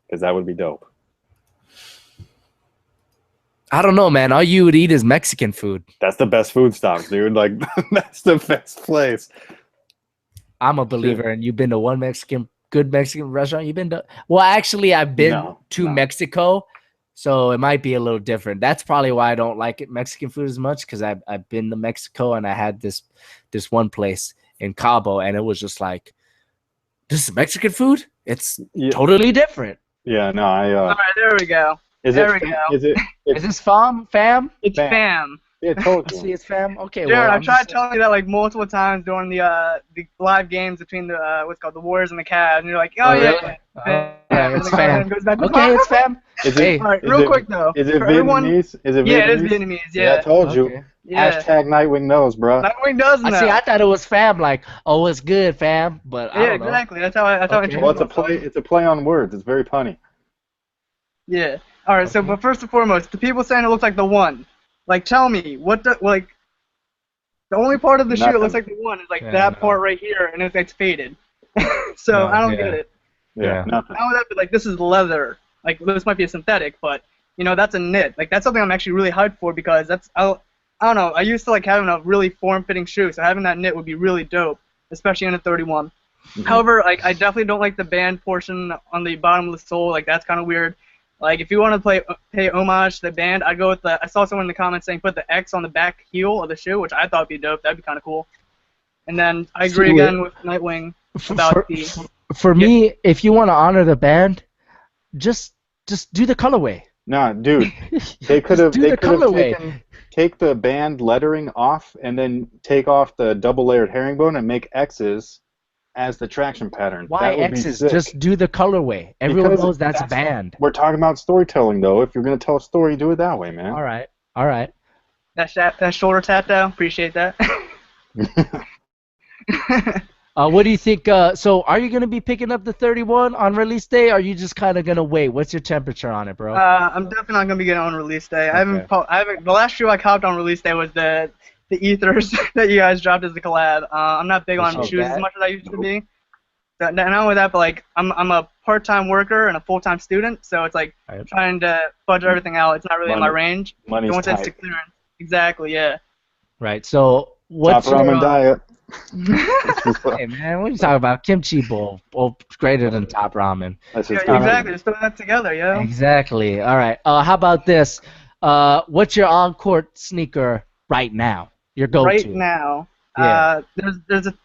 Speaker 1: Because that would be dope.
Speaker 2: I don't know, man. All you would eat is Mexican food.
Speaker 1: That's the best food stops, dude. Like, that's the best place.
Speaker 2: I'm a believer, and you've been to one good Mexican restaurant. You've been to? Well, actually, I've been to Mexico, so it might be a little different. That's probably why I don't like Mexican food as much, because I've been to Mexico and I had this one place in Cabo, and it was just like, this is Mexican food. It's totally different.
Speaker 1: Yeah, no,
Speaker 6: All right, there we go.
Speaker 1: Is
Speaker 2: this fam?
Speaker 6: It's fam.
Speaker 1: Yeah, told you.
Speaker 2: See, it's fam. Okay,
Speaker 6: Jared, I've tried telling you that like multiple times during the live games between the what's it called, the Warriors and the Cavs, and you're like, oh yeah,
Speaker 2: really? It's fam.
Speaker 6: Okay,
Speaker 2: it's fam.
Speaker 1: Hey,
Speaker 6: all right, real quick though.
Speaker 1: Is it Vietnamese? Is it Vietnamese?
Speaker 6: Yeah, it is Vietnamese. Yeah,
Speaker 1: I told you.
Speaker 2: Okay.
Speaker 6: Yeah.
Speaker 1: Hashtag Nightwing knows, bro.
Speaker 6: Nightwing does know.
Speaker 2: I thought it was fam, like, oh, it's good, fam. But I don't know.
Speaker 6: exactly. That's how I
Speaker 2: Okay.
Speaker 1: Well, it's a play on words. It's very punny.
Speaker 6: Yeah. All right. So, but first and foremost, the people saying it looks like the one. Like, tell me the only part of the shoe that looks like the one is like that part right here, and it's faded. So I don't get it.
Speaker 1: Yeah. Nothing.
Speaker 6: How would that be like? This is leather. Like this might be a synthetic, but you know that's a knit. Like that's something I'm actually really hyped for because I don't know. I used to like having a really form-fitting shoe, so having that knit would be really dope, especially in a 31.
Speaker 1: Mm-hmm.
Speaker 6: However, like I definitely don't like the band portion on the bottom of the sole. Like that's kind of weird. Like if you want to pay homage to the band, I'd go with I saw someone in the comments saying put the X on the back heel of the shoe, which I thought would be dope. That'd be kind of cool. And then I agree again with Nightwing about
Speaker 2: For me, if you want to honor the band, just do the colorway.
Speaker 1: Nah, dude, they could have take the band lettering off and then take off the double layered herringbone and make X's as the traction pattern.
Speaker 2: Why X's? Just do the colorway. Everyone knows that's band.
Speaker 1: We're talking about storytelling, though. If you're gonna tell a story, do it that way, man.
Speaker 2: All right.
Speaker 6: That shoulder tap though. Appreciate that.
Speaker 2: What do you think? So are you gonna be picking up the 31 on release day, or are you just kind of gonna wait? What's your temperature on it, bro?
Speaker 6: I'm definitely not gonna be getting on release day.
Speaker 2: Okay.
Speaker 6: I haven't. The last shoe I copped on release day was the ethers that you guys dropped as a collab. I'm not big on
Speaker 2: Oh,
Speaker 6: shoes
Speaker 2: that?
Speaker 6: as much as I used to be. Not only that, but like I'm a part-time worker and a full-time student, so it's like
Speaker 2: Right.
Speaker 6: trying to budget everything out. It's not really in my range.
Speaker 1: Money's
Speaker 6: Once it's
Speaker 1: tight.
Speaker 6: to clearance. Exactly. Yeah.
Speaker 2: Right. So what's
Speaker 1: Top ramen
Speaker 2: your,
Speaker 1: diet.
Speaker 2: Hey man, what are you talking about? Kimchi bowl, greater than top ramen.
Speaker 1: That's
Speaker 6: Yeah,
Speaker 1: just
Speaker 6: exactly. Just throw that together, yeah.
Speaker 2: Exactly. All right. How about this? What's your on-court sneaker right now? Your go-to.
Speaker 6: Right now,
Speaker 2: Yeah.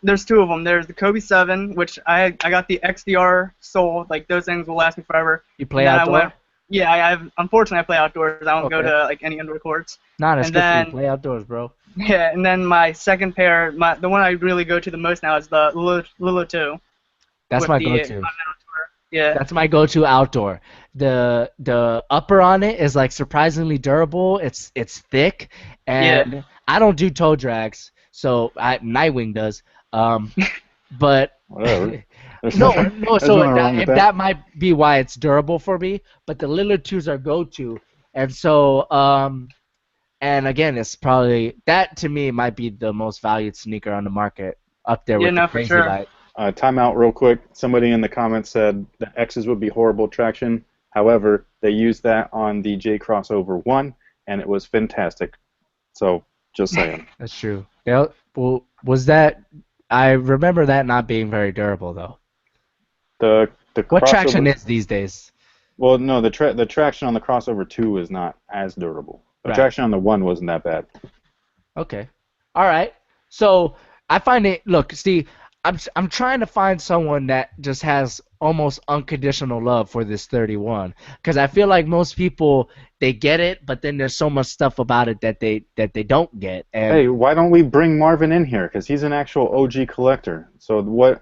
Speaker 6: there's two of them. There's the Kobe 7, which I got the XDR sole. Like those things will last me forever.
Speaker 2: You play
Speaker 6: And then
Speaker 2: outdoor?
Speaker 6: Unfortunately I play outdoors. I don't go
Speaker 2: Okay.
Speaker 6: to like any indoor courts.
Speaker 2: Nah, that's
Speaker 6: and
Speaker 2: good for
Speaker 6: then-
Speaker 2: you. Play outdoors, bro.
Speaker 6: Yeah, and then my second pair, the one I really go to the most now is the Lulu 2.
Speaker 2: That's
Speaker 6: with
Speaker 2: my
Speaker 6: the
Speaker 2: go-to.
Speaker 6: Continental Tour. Yeah.
Speaker 2: That's my go-to outdoor. The upper on it is like surprisingly durable. It's thick, and I don't do toe drags, so Nightwing does. But
Speaker 1: Whatever. There's
Speaker 2: no,
Speaker 1: nothing-
Speaker 2: no.
Speaker 1: there's
Speaker 2: So
Speaker 1: nothing wrong with
Speaker 2: that might be why it's durable for me. But the Lillard 2s are go-to, and so and again, it's probably that to me might be the most valued sneaker on the market, up there
Speaker 6: Yeah,
Speaker 2: with
Speaker 6: no,
Speaker 2: the
Speaker 6: for
Speaker 2: Crazy
Speaker 6: sure.
Speaker 2: Light.
Speaker 1: Time out real quick. Somebody in the comments said the X's would be horrible traction. However, they used that on the J Crossover 1, and it was fantastic. So, just saying.
Speaker 2: That's true. Yeah, well, was that? I remember that not being very durable though.
Speaker 1: The
Speaker 2: What
Speaker 1: crossover,
Speaker 2: traction is these days?
Speaker 1: Well, no, the traction on the Crossover 2 is not as durable. The
Speaker 2: Right.
Speaker 1: traction on the 1 wasn't that bad.
Speaker 2: Okay. All right. So I find it. Look, see, I'm trying to find someone that just has almost unconditional love for this 31, because I feel like most people they get it, but then there's so much stuff about it that they don't get. And
Speaker 1: Hey, why don't we bring Marvin in here? Because he's an actual OG collector. So what?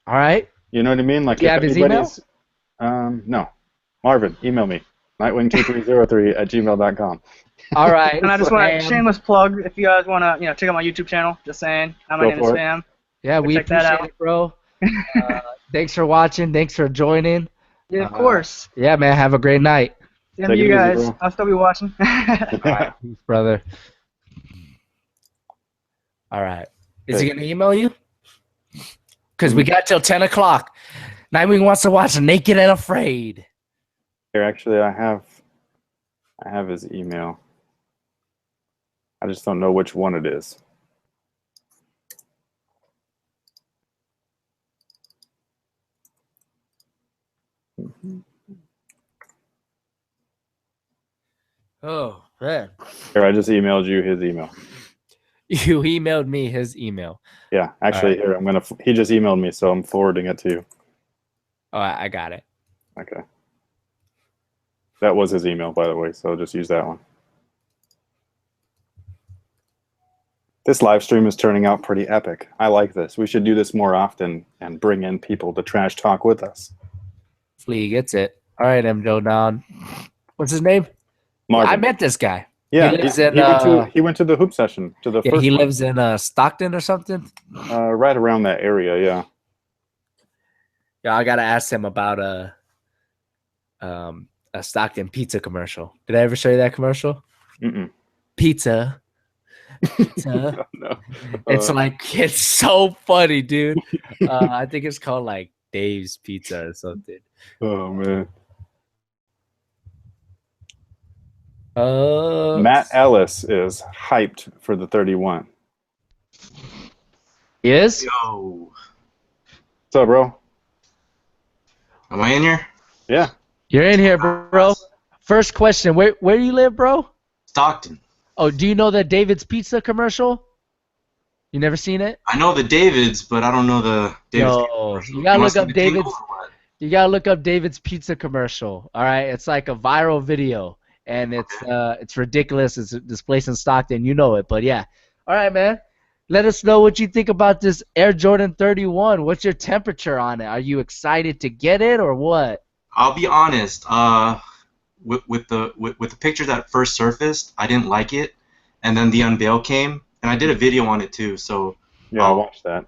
Speaker 2: all right.
Speaker 1: You know what I mean? Like,
Speaker 2: Do you
Speaker 1: if
Speaker 2: have his email?
Speaker 1: anybody's- no. Marvin, email me. Nightwing2303@gmail.com.
Speaker 2: All right.
Speaker 6: And I just want
Speaker 2: and-
Speaker 6: to shameless plug if you guys want to check out my YouTube channel. Just saying, I'm
Speaker 1: Go
Speaker 6: not in
Speaker 1: for it.
Speaker 6: spam.
Speaker 2: Yeah, we
Speaker 6: check that
Speaker 2: appreciate
Speaker 6: out.
Speaker 2: it, bro. Thanks for watching. Thanks for joining.
Speaker 6: Yeah, of course.
Speaker 2: Yeah, man. Have a great night.
Speaker 6: Same
Speaker 1: Take
Speaker 6: to
Speaker 1: it
Speaker 6: you
Speaker 1: easy,
Speaker 6: guys.
Speaker 1: bro.
Speaker 6: I'll still be watching.
Speaker 2: Peace, brother. All right. Is he gonna email you? Because we got till 10 o'clock. Nightwing wants to watch Naked and Afraid.
Speaker 1: Here, actually, I have his email. I just don't know which one it is.
Speaker 2: Oh, man.
Speaker 1: Here, I just emailed you his email.
Speaker 2: You emailed me his email.
Speaker 1: Yeah, actually,
Speaker 2: All
Speaker 1: here, he just emailed me, so I'm forwarding it to you.
Speaker 2: Oh, I got it.
Speaker 1: Okay. That was his email, by the way, so just use that one. This live stream is turning out pretty epic. I like this. We should do this more often and bring in people to trash talk with us.
Speaker 2: Hopefully he gets it. All right, M. Joe Don. What's his name?
Speaker 1: Marvin.
Speaker 2: I met this guy.
Speaker 1: yeah,
Speaker 2: he lives
Speaker 1: he,
Speaker 2: in,
Speaker 1: he went to the hoop session, to the
Speaker 2: Yeah,
Speaker 1: first
Speaker 2: he
Speaker 1: one.
Speaker 2: lives in Stockton or something.
Speaker 1: Right around that area, yeah.
Speaker 2: Yeah, I gotta ask him about a Stockton pizza commercial. Did I ever show you that commercial?
Speaker 1: Mm-mm.
Speaker 2: Pizza. Pizza.
Speaker 1: No.
Speaker 2: It's so funny, dude. I think it's called like Dave's Pizza or something.
Speaker 1: Oh, man.
Speaker 2: Uh,
Speaker 1: Matt Ellis is hyped for the 31.
Speaker 2: is
Speaker 7: Yo,
Speaker 1: What's up, bro?
Speaker 7: am I in here?
Speaker 1: Yeah.
Speaker 2: you're in here, bro? First question: Where do you live, bro?
Speaker 7: Stockton.
Speaker 2: Oh, do you know the David's Pizza commercial? You never seen it?
Speaker 7: I know the Davids, but I don't know the Davids.
Speaker 2: Yo, you gotta
Speaker 7: must
Speaker 2: look
Speaker 7: be
Speaker 2: up
Speaker 7: the Tingles
Speaker 2: David's.
Speaker 7: or what?
Speaker 2: You gotta look up David's Pizza commercial. All right, it's like a viral video, and it's ridiculous. It's this place in Stockton, you know it, but yeah. All right, man. Let us know what you think about this Air Jordan 31. What's your temperature on it? Are you excited to get it or what?
Speaker 7: I'll be honest. With the picture that first surfaced, I didn't like it, and then the unveil came, and I did a video on it too. So
Speaker 1: Yeah, I watched that.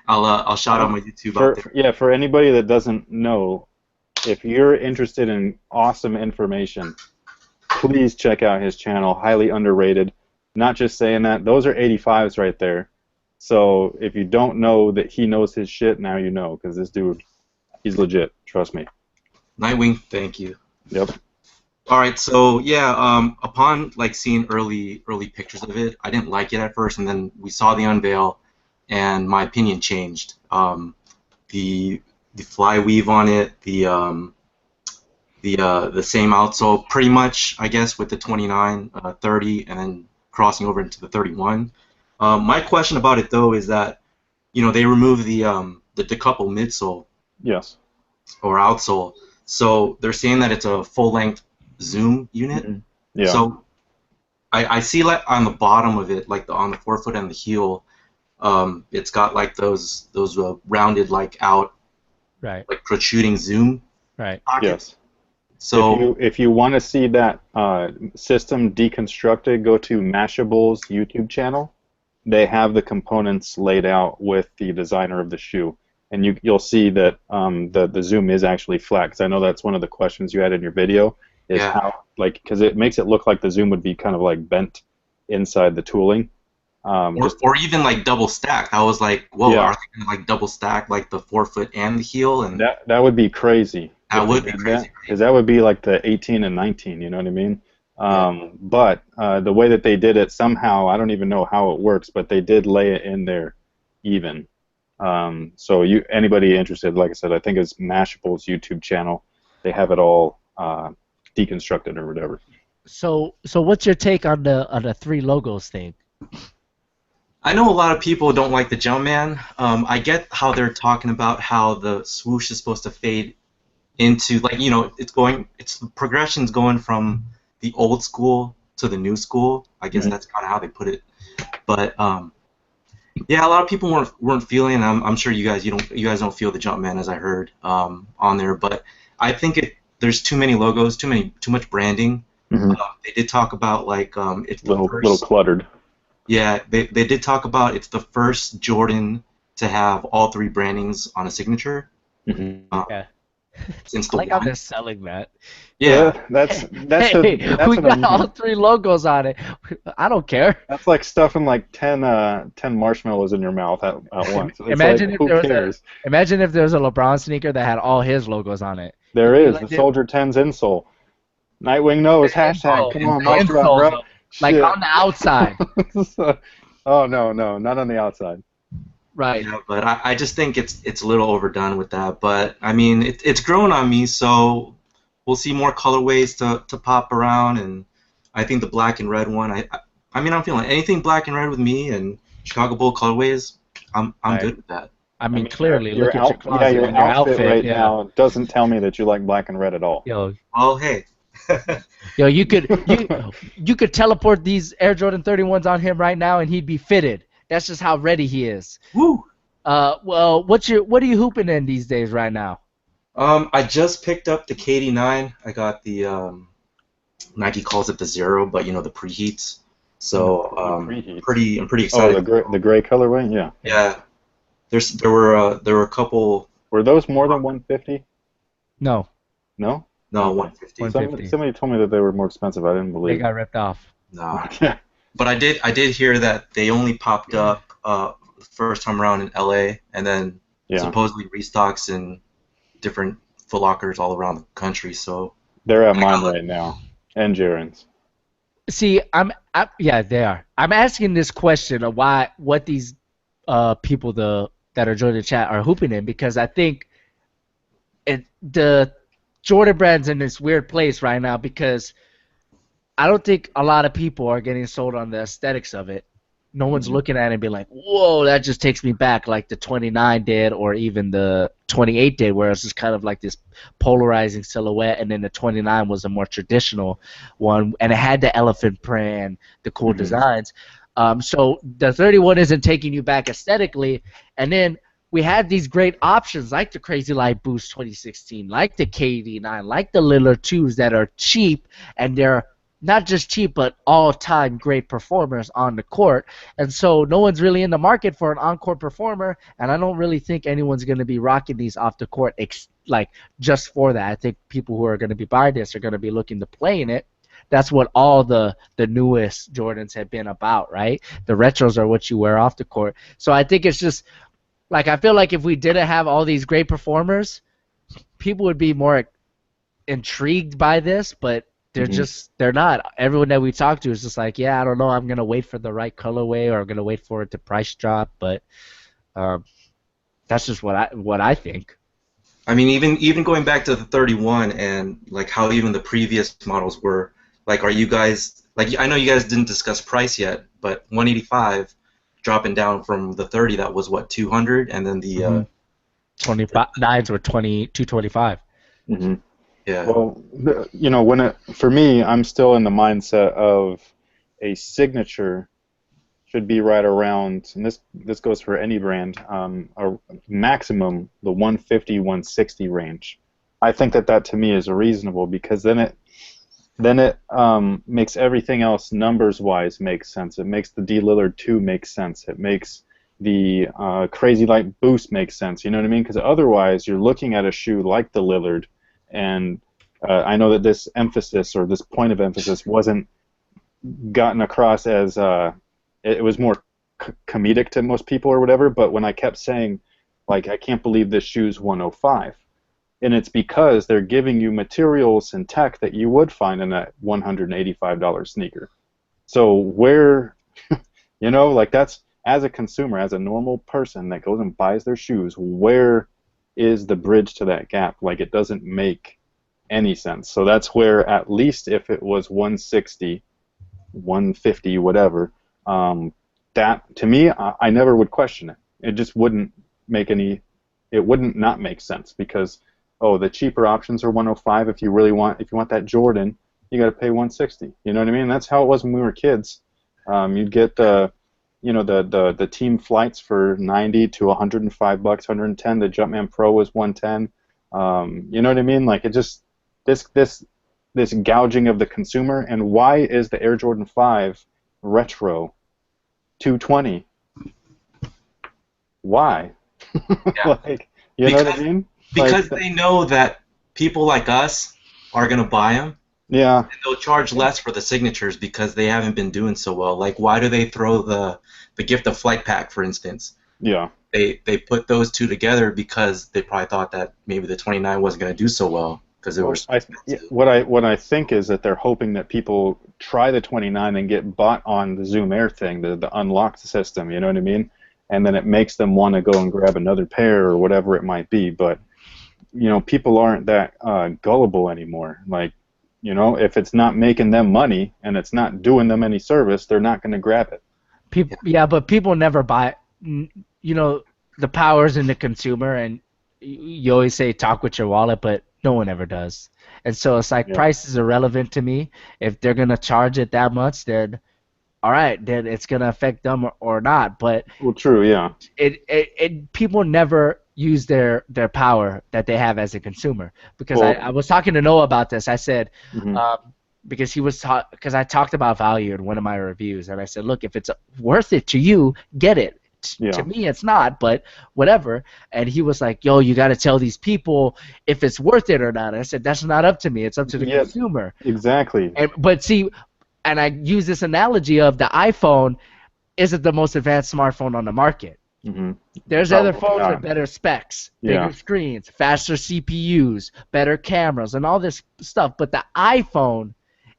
Speaker 7: I'll shout out my YouTube out there.
Speaker 1: Yeah, for anybody that doesn't know, if you're interested in awesome information, please check out his channel. Highly underrated. Not just saying that. Those are 85s right there. So if you don't know that he knows his shit, now you know, because this dude, he's legit. Trust me.
Speaker 7: Nightwing, thank you.
Speaker 1: Yep.
Speaker 7: All right, so yeah, upon like seeing early pictures of it, I didn't like it at first, and then we saw the unveil, and my opinion changed. The fly weave on it, the same outsole, pretty much, I guess, with the 29, 30, and then crossing over into the 31. My question about it though is that, you know, they removed the decouple midsole.
Speaker 1: Yes.
Speaker 7: Or outsole, so they're saying that it's a full-length zoom unit.
Speaker 1: Mm-hmm. Yeah.
Speaker 7: So I see like on the bottom of it, like on the forefoot and the heel, it's got like those rounded like out,
Speaker 2: Right.
Speaker 7: like protruding zoom.
Speaker 2: Right.
Speaker 1: Yes.
Speaker 7: So
Speaker 1: if you want to see that system deconstructed, go to Mashable's YouTube channel. They have the components laid out with the designer of the shoe, and you'll see that the zoom is actually flat. Because I know that's one of the questions you had in your video. Is how, like, because it makes it look like the zoom would be kind of like bent inside the tooling.
Speaker 7: Or even like double stacked. I was like, whoa,
Speaker 1: Yeah.
Speaker 7: are they gonna like double stack like the forefoot and the heel? And
Speaker 1: That would be crazy.
Speaker 7: that would be crazy.
Speaker 1: Because that would be like the 18 and 19. You know what I mean? But the way that they did it, somehow, I don't even know how it works, but they did lay it in there even. So anybody interested, like I said, I think it's Mashable's YouTube channel. They have it all deconstructed or whatever.
Speaker 2: So what's your take on the three logos thing?
Speaker 7: I know a lot of people don't like the Jumpman. I get how they're talking about how the swoosh is supposed to fade into, like, you know, the progression's going from the old school to the new school. I guess that's kind of how they put it. But yeah, a lot of people weren't feeling. I'm sure you guys don't feel the Jumpman, as I heard on there. But I think there's too many logos, too much branding.
Speaker 1: Mm-hmm.
Speaker 7: They did talk about like it's the first,
Speaker 1: little cluttered.
Speaker 7: Yeah, they did talk about it's the first Jordan to have all three brandings on a signature.
Speaker 1: Mm-hmm.
Speaker 2: Yeah.
Speaker 7: Since
Speaker 2: I
Speaker 7: the
Speaker 2: like how
Speaker 7: one.
Speaker 2: they're selling that.
Speaker 7: Yeah,
Speaker 1: that's
Speaker 2: Hey, we got all three logos on it. I don't care.
Speaker 1: That's like stuffing like 10 marshmallows in your mouth at once. It's
Speaker 2: Imagine
Speaker 1: like,
Speaker 2: if
Speaker 1: who
Speaker 2: there was
Speaker 1: cares?
Speaker 2: Imagine if there was a LeBron sneaker that had all his logos on it.
Speaker 1: There
Speaker 2: You'd be
Speaker 1: is
Speaker 2: like,
Speaker 1: the Soldier 10's insole. Nightwing knows. Hashtag. Come on, march around,
Speaker 2: Insole,
Speaker 1: bro.
Speaker 2: though. Like
Speaker 1: Shit.
Speaker 2: on the outside.
Speaker 1: Oh no, not on the outside.
Speaker 2: Right.
Speaker 7: Yeah, but I just think it's a little overdone with that. But I mean, it's grown on me, so we'll see more colorways to pop around, and I think the black and red one. I mean, I'm feeling anything black and red with me and Chicago Bull colorways. I'm good with that.
Speaker 2: I mean, clearly, look at your closet
Speaker 1: yeah, your
Speaker 2: and your
Speaker 1: outfit right
Speaker 2: yeah.
Speaker 1: now doesn't tell me that you like black and red at all.
Speaker 2: Yo,
Speaker 7: Oh hey.
Speaker 2: yo, you could teleport these Air Jordan 31s on him right now, and he'd be fitted. That's just how ready he is.
Speaker 7: Woo.
Speaker 2: Well, what are you hooping in these days right now?
Speaker 7: I just picked up the KD9. I got the Nike calls it the Zero, but you know, the preheats. So
Speaker 1: Preheats.
Speaker 7: I'm pretty excited.
Speaker 1: Oh, the gray colorway, yeah.
Speaker 7: Yeah. There were a couple.
Speaker 1: Were those more than 150?
Speaker 2: No,
Speaker 1: No.
Speaker 7: No, 150.
Speaker 2: 150.
Speaker 1: Somebody told me that they were more expensive. I didn't
Speaker 2: they
Speaker 1: believe.
Speaker 2: got ripped off.
Speaker 7: No. But I did hear that they only popped up the first time around in LA, and then supposedly restocks in different Foot Lockers all around the country. So
Speaker 1: they're at mine right now, and Jaren's.
Speaker 2: See, yeah, they are. I'm asking this question of what these people that are joining the chat are hooping in, because I think the Jordan brand's in this weird place right now, because I don't think a lot of people are getting sold on the aesthetics of it. No one's looking at it and being like, whoa, that just takes me back like the 29 did, or even the 28 did, where it's just kind of like this polarizing silhouette, and then the 29 was a more traditional one, and it had the elephant print and the cool designs. So the 31 isn't taking you back aesthetically, and then we had these great options like the Crazy Light Boost 2016, like the KD9, like the Lillard 2s that are cheap, and they're not just cheap, but all-time great performers on the court. And so no one's really in the market for an on-court performer, and I don't really think anyone's going to be rocking these off the court like just for that. I think people who are going to be buying this are going to be looking to play in it. That's what all the newest Jordans have been about, right? The retros are what you wear off the court. So I think it's just like, I feel like if we didn't have all these great performers, people would be more intrigued by this, but they're not. Everyone that we talk to is just like, yeah, I don't know, I'm gonna wait for the right colorway, or I'm gonna wait for it to price drop. But that's just what I think.
Speaker 7: I mean, even going back to the 31 and like how even the previous models were, like, are you guys, like, I know you guys didn't discuss price yet, but 185 dropping down from the 30 that was what, 200, and then the
Speaker 2: 25s were 225.
Speaker 1: Mm-hmm.
Speaker 7: Yeah.
Speaker 1: Well, you know, for me, I'm still in the mindset of a signature should be right around, and this goes for any brand, a maximum the 150, 160 range. I think that to me is reasonable, because then it makes everything else numbers-wise make sense. It makes the D Lillard 2 make sense. It makes the Crazy Light Boost make sense. You know what I mean? Because otherwise, you're looking at a shoe like the Lillard, and I know that this emphasis, or this point of emphasis, wasn't gotten across as it was more comedic to most people or whatever. But when I kept saying, like, I can't believe this shoe's 105, and it's because they're giving you materials and tech that you would find in a $185 sneaker. So where, you know, like, that's, as a consumer, as a normal person that goes and buys their shoes, where is the bridge to that gap? Like, it doesn't make any sense. So that's where, at least if it was 160, 150, whatever, that, to me, I never would question it. It just wouldn't make it wouldn't not make sense, because, oh, the cheaper options are 105. If you want that Jordan, you got to pay 160. You know what I mean? That's how it was when we were kids. You'd get the team flights for 90 to 105 bucks, 110. The Jumpman Pro was 110. You know what I mean? Like, it just, this gouging of the consumer. And why is the Air Jordan 5 retro 220? Why?
Speaker 7: Yeah.
Speaker 1: Like, you know what I mean?
Speaker 7: Because they know that people like us are gonna buy them.
Speaker 1: Yeah.
Speaker 7: And they'll charge less for the signatures because they haven't been doing so well. Like, why do they throw the gift of flight pack, for instance?
Speaker 1: Yeah.
Speaker 7: They put those two together because they probably thought that maybe the 29 wasn't going to do so well because it was.
Speaker 1: What I think is that they're hoping that people try the 29 and get bought on the Zoom Air thing, the unlocked system. You know what I mean? And then it makes them want to go and grab another pair or whatever it might be. But, you know, people aren't that gullible anymore. Like, you know, if it's not making them money and it's not doing them any service, they're not going to grab it.
Speaker 2: People, yeah, but people never buy. You know, the power's in the consumer, and you always say talk with your wallet, but no one ever does. And so it's like, price is irrelevant to me. If they're gonna charge it that much, then all right, then it's gonna affect them or not. But
Speaker 1: well, true, yeah.
Speaker 2: It people never use their power that they have as a consumer, because I was talking to Noah about this. I said, because because I talked about value in one of my reviews, and I said, look, if it's worth it to you, get it. To me, it's not, but whatever. And he was like, yo, you got to tell these people if it's worth it or not. And I said, that's not up to me. It's up to the consumer.
Speaker 1: Exactly.
Speaker 2: But see, and I use this analogy of the iPhone isn't the most advanced smartphone on the market. There's other phones with better specs, bigger screens, faster CPUs, better cameras, and all this stuff. But the iPhone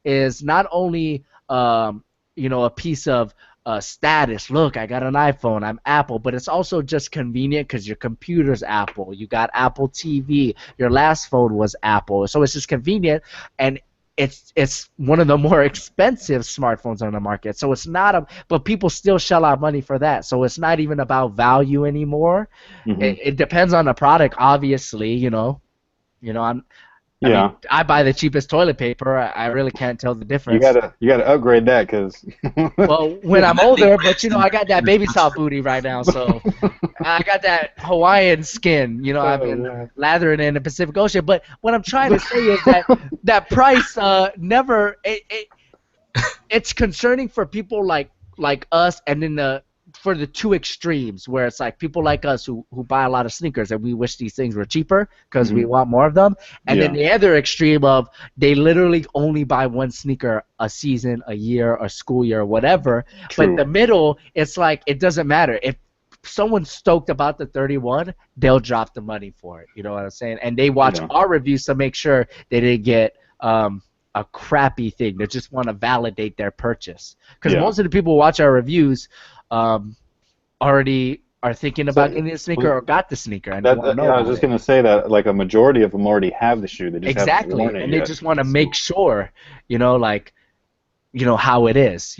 Speaker 2: is not only you know, a piece of status. Look, I got an iPhone. I'm Apple. But it's also just convenient because your computer's Apple. You got Apple TV. Your last phone was Apple. So it's just convenient, and it's one of the more expensive smartphones on the market. So it's not but people still shell out money for that. So it's not even about value anymore. It depends on the product, obviously. You know, I mean, I buy the cheapest toilet paper. I really can't tell the difference.
Speaker 1: You gotta upgrade that, because.
Speaker 2: Well, when I'm older, but you know, I got that baby soft booty right now, so I got that Hawaiian skin. You know, I've been lathering in the Pacific Ocean. But what I'm trying to say is that price never. it's concerning for people like us, and then for the two extremes where it's like people like us who buy a lot of sneakers and we wish these things were cheaper because we want more of them, and then the other extreme of they literally only buy one sneaker a season, a year, a school year, whatever.
Speaker 1: True.
Speaker 2: But the middle, it's like it doesn't matter if someone's stoked about the 31, they'll drop the money for it. You know what I'm saying? And they watch our reviews to make sure they didn't get a crappy thing. They just want to validate their purchase. Because most of the people who watch our reviews already are thinking about getting the sneaker or got the sneaker. And
Speaker 1: I was just going to say that like a majority of them already have the shoe. They just haven't worn it
Speaker 2: and
Speaker 1: yet.
Speaker 2: they just want to make sure, how it is,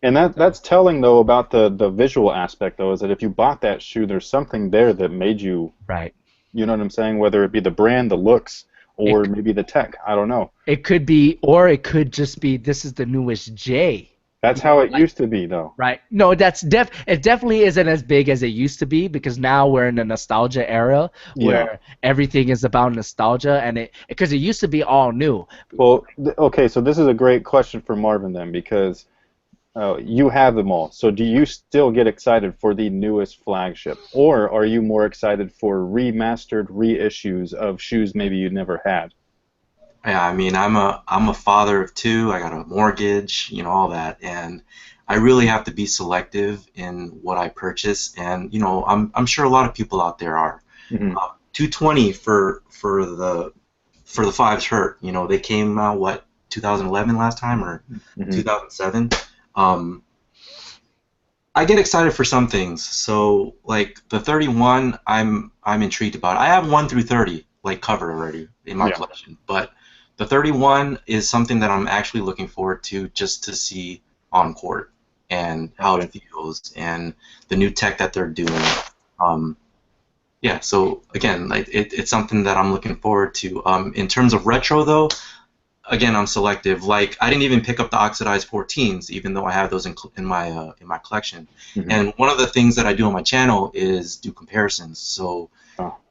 Speaker 1: And that's telling, though, about the visual aspect, though, is that if you bought that shoe, there's something there that made you,
Speaker 2: right.
Speaker 1: You know what I'm saying? Whether it be the brand, the looks, or maybe the tech. I don't know.
Speaker 2: It could be, or it could just be, this is the newest J.
Speaker 1: That's how it used to be, though.
Speaker 2: Right. No, it definitely isn't as big as it used to be, because now we're in a nostalgia era where everything is about nostalgia, and because it used to be all new.
Speaker 1: Well, okay, so this is a great question for Marvin then, because you have them all. So do you still get excited for the newest flagship, or are you more excited for remastered reissues of shoes maybe you never had?
Speaker 7: Yeah, I mean, I'm a father of two. I got a mortgage, all that, and I really have to be selective in what I purchase. And I'm sure a lot of people out there are. $220 for the fives hurt. They came out 2011 last time or 2007. I get excited for some things. So like the 31, I'm intrigued about. I have 1 through 30 like covered already in my collection, but the 31 is something that I'm actually looking forward to, just to see on court and how it feels and the new tech that they're doing. So again, like it's something that I'm looking forward to. In terms of retro, though, again, I'm selective. Like I didn't even pick up the oxidized 14s, even though I have those in my collection. And one of the things that I do on my channel is do comparisons. So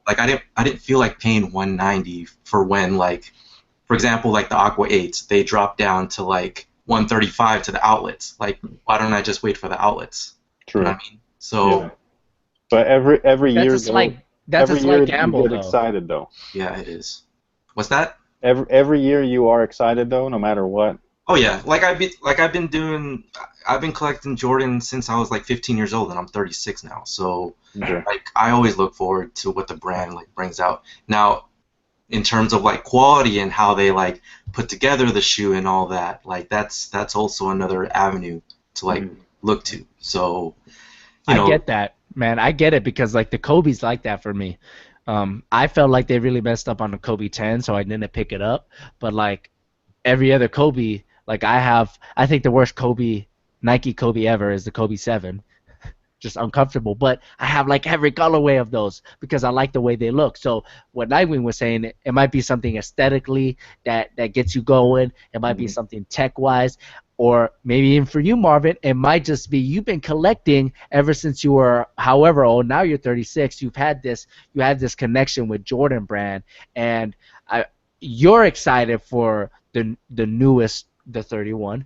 Speaker 7: like I didn't feel like paying $190 for when, like, for example, like the Aqua 8s, they dropped down to like $135 to the outlets. Like, why don't I just wait for the outlets?
Speaker 1: True.
Speaker 7: You know what I mean? So,
Speaker 1: but every year,
Speaker 2: that's a slight gamble,
Speaker 1: you get excited though.
Speaker 7: Yeah, it is. What's that?
Speaker 1: Every year you are excited though, no matter what.
Speaker 7: Oh yeah, I've been collecting Jordan since I was like 15 years old, and I'm 36 now. So like I always look forward to what the brand like brings out. Now, in terms of like quality and how they like put together the shoe and all that, like that's also another avenue to like look to. So
Speaker 2: I get that, man. I get it, because like the Kobe's like that for me. I felt like they really messed up on the Kobe 10, so I didn't pick it up. But like every other Kobe, like I think the worst Nike Kobe ever is the Kobe 7. Just uncomfortable. But I have like every colorway of those because I like the way they look. So what Nightwing was saying, it might be something aesthetically that gets you going. It might be something tech-wise. Or maybe even for you, Marvin, it might just be you've been collecting ever since you were however old. Now you're 36. You had this connection with Jordan brand, and you're excited for the newest, the 31,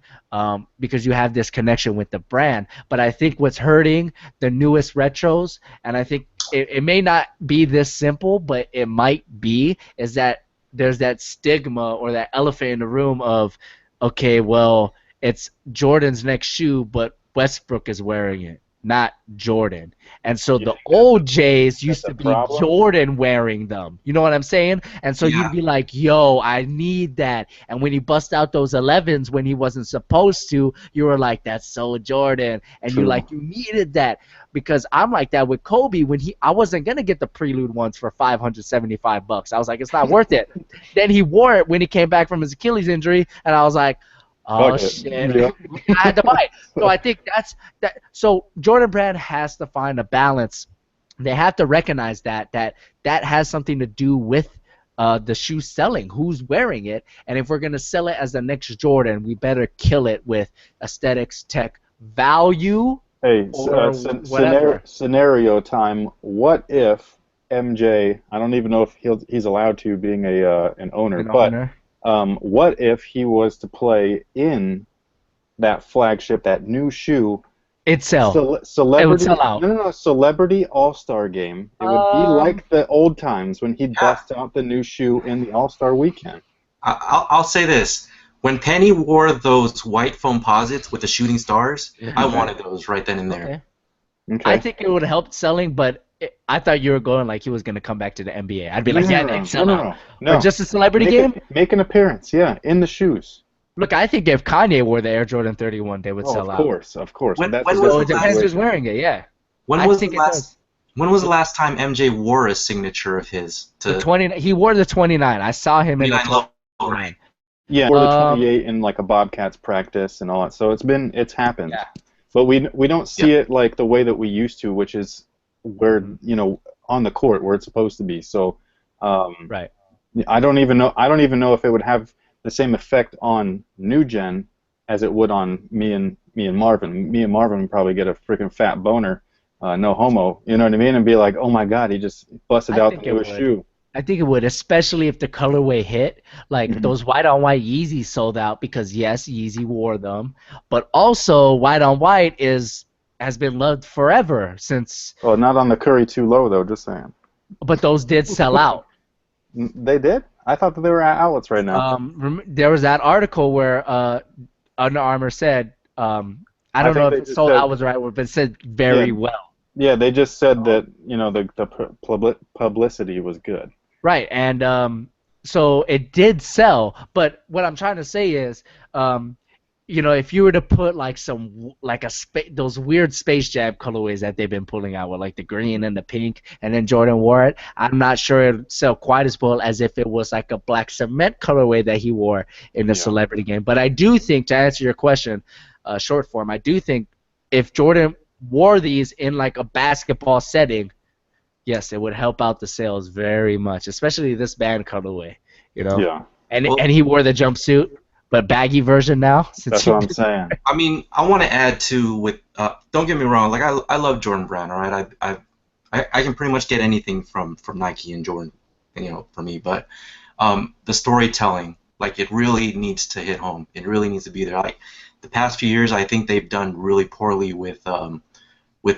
Speaker 2: because you have this connection with the brand. But I think what's hurting the newest retros, and I think it may not be this simple, but it might be, is that there's that stigma or that elephant in the room of, okay, well, it's Jordan's next shoe, but Westbrook is wearing it, not Jordan. And so the old Jays used to be Jordan wearing them. You know what I'm saying? And so you'd be like, yo, I need that. And when he bust out those 11s when he wasn't supposed to, you were like, that's so Jordan. And you needed that. Because I'm like that with Kobe. I wasn't going to get the Prelude ones for $575. I was like, it's not worth it. Then he wore it when he came back from his Achilles injury, and I was like, oh shit! I had to buy it. So I think that's that. So Jordan Brand has to find a balance. They have to recognize that has something to do with the shoe selling. Who's wearing it? And if we're gonna sell it as the next Jordan, we better kill it with aesthetics, tech, value.
Speaker 1: Hey, scenario time. What if MJ? I don't even know if he's allowed to, being an owner, but. What if he was to play in that flagship, that new shoe,
Speaker 2: It'd sell.
Speaker 1: celebrity,
Speaker 2: It would sell out.
Speaker 1: No, celebrity All-Star game. It would be like the old times when he'd bust out the new shoe in the All-Star weekend.
Speaker 7: I'll say this. When Penny wore those white foam posits with the shooting stars, I wanted those right then and there.
Speaker 2: Okay. I think it would have helped selling, but I thought you were going like he was going to come back to the NBA. I'd be like, they'd sell out. No. But just a celebrity game?
Speaker 1: Make an appearance, in the shoes.
Speaker 2: Look, I think if Kanye wore the Air Jordan 31, they would sell out.
Speaker 1: Of course.
Speaker 7: When
Speaker 2: it depends who's wearing it, yeah.
Speaker 7: When was the last time MJ wore a signature of his?
Speaker 2: He wore the 29. I saw him in the 29.
Speaker 1: Yeah, or the 28 in like a Bobcats practice and all that. So it's happened. Yeah. But we don't see it like the way that we used to, which is where on the court where it's supposed to be. So
Speaker 2: right.
Speaker 1: I don't even know if it would have the same effect on new gen as it would on me and Marvin. Me and Marvin would probably get a freaking fat boner, no homo. You know what I mean? And be like, oh my God, he just busted out the newest shoe.
Speaker 2: I think it would, especially if the colorway hit. Like those white on white Yeezys sold out because yes, Yeezy wore them, but also white on white has been loved forever since.
Speaker 1: Well, not on the Curry Too Low though. Just saying.
Speaker 2: But those did sell out.
Speaker 1: They did? I thought that they were at outlets right now.
Speaker 2: There was that article where Under Armour said, I don't know if sold out was the right word, but it said very well.
Speaker 1: Yeah, they just said that the publicity was good.
Speaker 2: Right, and so it did sell. But what I'm trying to say is, if you were to put like those weird Space Jam colorways that they've been pulling out with like the green and the pink, and then Jordan wore it, I'm not sure it'd sell quite as well as if it was like a black cement colorway that he wore in the celebrity game. But I do think, to answer your question, short form, I do think if Jordan wore these in like a basketball setting, yes, it would help out the sales very much, especially this band colorway,
Speaker 1: Yeah.
Speaker 2: And he wore the jumpsuit, but baggy version now.
Speaker 1: That's what I'm saying.
Speaker 7: I mean, I want to add to don't get me wrong, like I love Jordan Brand, all right? I can pretty much get anything from Nike and Jordan, for me, but the storytelling, like it really needs to hit home. It really needs to be there. Like the past few years, I think they've done really poorly with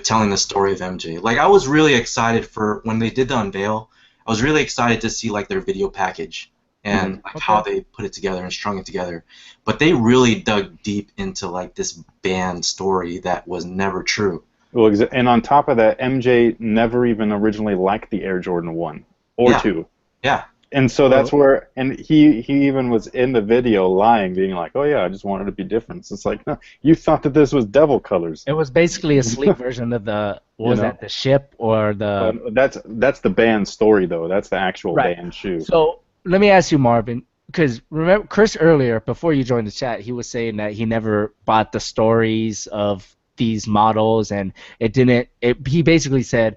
Speaker 7: telling the story of MJ. Like I was really excited for when they did the unveil. I was really excited to see like their video package and how they put it together and strung it together. But they really dug deep into like this band story that was never true.
Speaker 1: Well, and on top of that, MJ never even originally liked the Air Jordan 1 or 2.
Speaker 7: Yeah.
Speaker 1: And so that's where, and he even was in the video lying, being like, "Oh yeah, I just wanted it to be different." So it's like, no, you thought that this was devil colors.
Speaker 2: It was basically a sleek version of the the ship or the.
Speaker 1: That's the band story though. That's the actual band shoe.
Speaker 2: So let me ask you, Marvin, because remember Chris earlier before you joined the chat, he was saying that he never bought the stories of these models, and it didn't. He basically said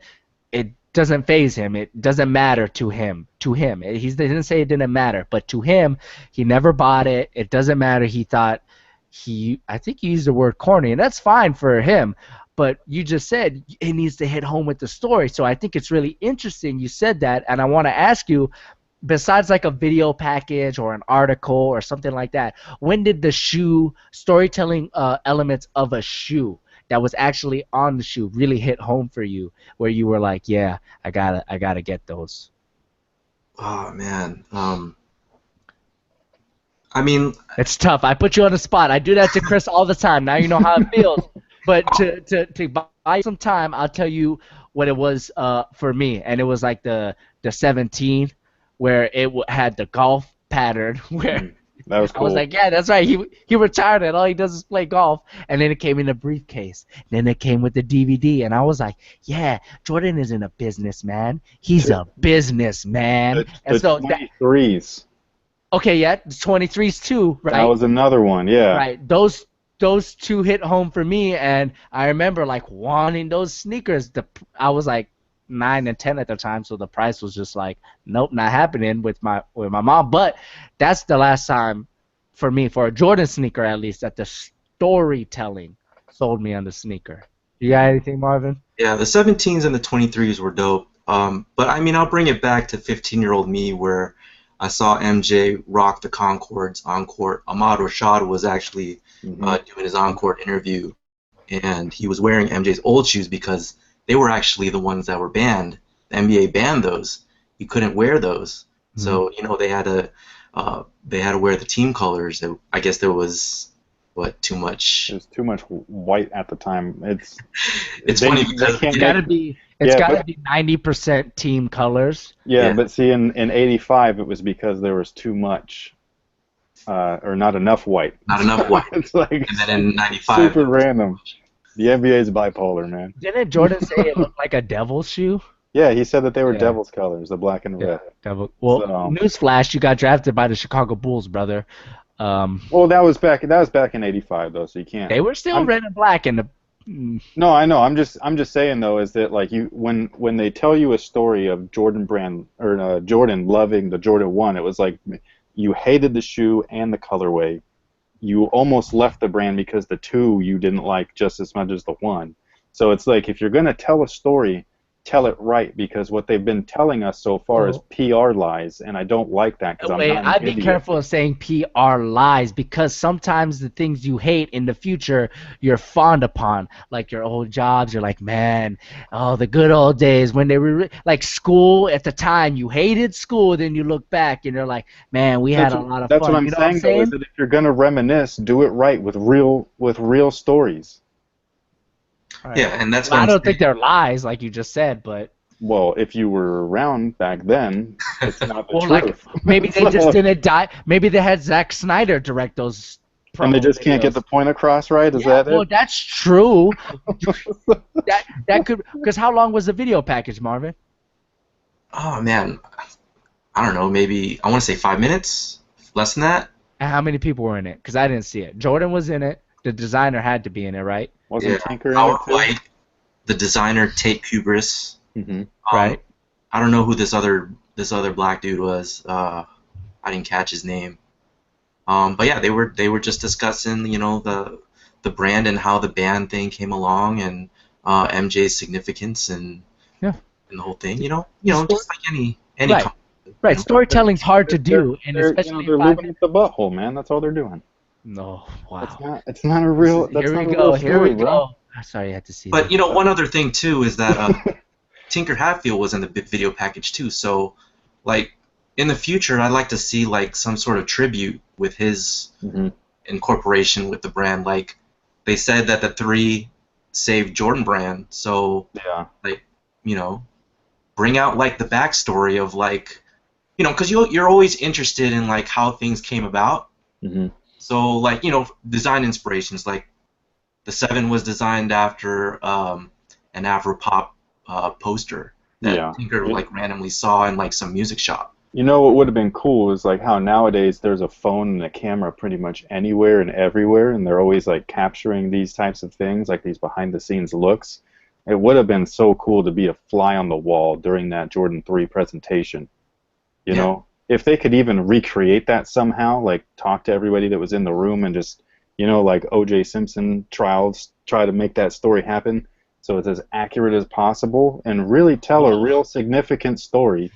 Speaker 2: it doesn't faze him. It doesn't matter to him. He didn't say it didn't matter, but to him, he never bought it. It doesn't matter. He thought I think he used the word corny, and that's fine for him. But you just said it needs to hit home with the story. So I think it's really interesting you said that, and I want to ask you, besides like a video package or an article or something like that, when did the shoe storytelling elements of a shoe that was actually on the shoe really hit home for you, where you were like, yeah, I gotta get those?
Speaker 7: Oh man, I mean,
Speaker 2: it's tough. I put you on the spot. I do that to Chris all the time. Now you know how it feels. But to buy some time, I'll tell you what it was for me, and it was like the 17, where it had the golf pattern where.
Speaker 1: That was cool.
Speaker 2: I was like, yeah, that's right. He retired and all he does is play golf. And then it came in a briefcase. Then it came with the DVD. And I was like, yeah, Jordan isn't a businessman. He's a businessman.
Speaker 1: The 23s.
Speaker 2: Okay, yeah, the 23s too, right?
Speaker 1: That was another one, yeah.
Speaker 2: Right. Those two hit home for me. And I remember like wanting those sneakers. I was like 9 and 10 at the time, so the price was just like, nope, not happening with my mom. But that's the last time for me, for a Jordan sneaker at least, that the storytelling sold me on the sneaker. You got anything, Marvin?
Speaker 7: Yeah, the 17s and the 23s were dope. But I mean, I'll bring it back to 15-year-old me, where I saw MJ rock the Concords on court. Ahmad Rashad was actually doing his on-court interview, and he was wearing MJ's old shoes because they were actually the ones that were banned. The NBA banned those. You couldn't wear those. So they had to wear the team colors. I guess there was too much.
Speaker 1: There's too much white at the time.
Speaker 7: It's funny because
Speaker 2: it's gotta be 90% team colors.
Speaker 1: Yeah, but see, in '85 it was because there was too much, or not enough white.
Speaker 7: Not enough white.
Speaker 1: It's like,
Speaker 7: and then in '95.
Speaker 1: Super random. The NBA is bipolar, man.
Speaker 2: Didn't Jordan say it looked like a devil's shoe?
Speaker 1: Yeah, he said that they were Devil's colors, the black and red.
Speaker 2: Devil. Well, newsflash, you got drafted by the Chicago Bulls, brother.
Speaker 1: Well, that was back in '85 though, so you can't.
Speaker 2: They were still red and black in the.
Speaker 1: No, I know. I'm just saying though, is that like when they tell you a story of Jordan loving the Jordan 1, it was like you hated the shoe and the colorway. You almost left the brand because the 2 you didn't like just as much as the 1. So it's like if you're gonna tell a story, tell it right, because what they've been telling us so far is PR lies, and I don't like that.
Speaker 2: I'd be careful of saying PR lies, because sometimes the things you hate in the future you're fond upon, like your old jobs. You're like, man, oh, the good old days when they were like school at the time. You hated school, then you look back and you're like, man, we had a lot of fun.
Speaker 1: That's what I'm saying, though, is that if you're gonna reminisce, do it right with real stories.
Speaker 2: Right.
Speaker 7: Yeah, and that's.
Speaker 2: I don't think they're lies, like you just said, but.
Speaker 1: Well, if you were around back then, it's not the truth.
Speaker 2: Like, maybe they just didn't die. Maybe they had Zack Snyder direct those.
Speaker 1: And they just can't get the point across, right? Is that it?
Speaker 2: Well, that's true. that could, because how long was the video package, Marvin?
Speaker 7: Oh man, I don't know. Maybe I want to say 5 minutes, less than that.
Speaker 2: And how many people were in it? Because I didn't see it. Jordan was in it. The designer had to be in it, right?
Speaker 1: Wasn't Tinker in it too?
Speaker 7: White, the designer Tate Kubris.
Speaker 2: Right.
Speaker 7: I don't know who this other black dude was. I didn't catch his name. But yeah, they were just discussing, the brand and how the band thing came along, and MJ's significance and the whole thing. Just like any
Speaker 2: right. Right. Storytelling's hard to do, and especially
Speaker 1: they're living at the butthole, man. That's all they're doing.
Speaker 2: No, wow.
Speaker 1: It's not a real. That's not a real story,
Speaker 2: Here we go.
Speaker 1: bro.
Speaker 2: Sorry, I had to see.
Speaker 7: But one other thing too is that Tinker Hatfield was in the video package too. So, like in the future, I'd like to see like some sort of tribute with his incorporation with the brand. Like they said that the 3 saved Jordan Brand. So like bring out like the backstory of like because you're always interested in like how things came about. So like design inspirations, like the 7 was designed after an Afro-pop poster that Tinker like randomly saw in like some music shop.
Speaker 1: What would have been cool is like how nowadays there's a phone and a camera pretty much anywhere and everywhere, and they're always like capturing these types of things, like these behind the scenes looks. It would have been so cool to be a fly on the wall during that Jordan 3 presentation. You know, if they could even recreate that somehow, like talk to everybody that was in the room and just, like O.J. Simpson trials, try to make that story happen so it's as accurate as possible and really tell a real significant story.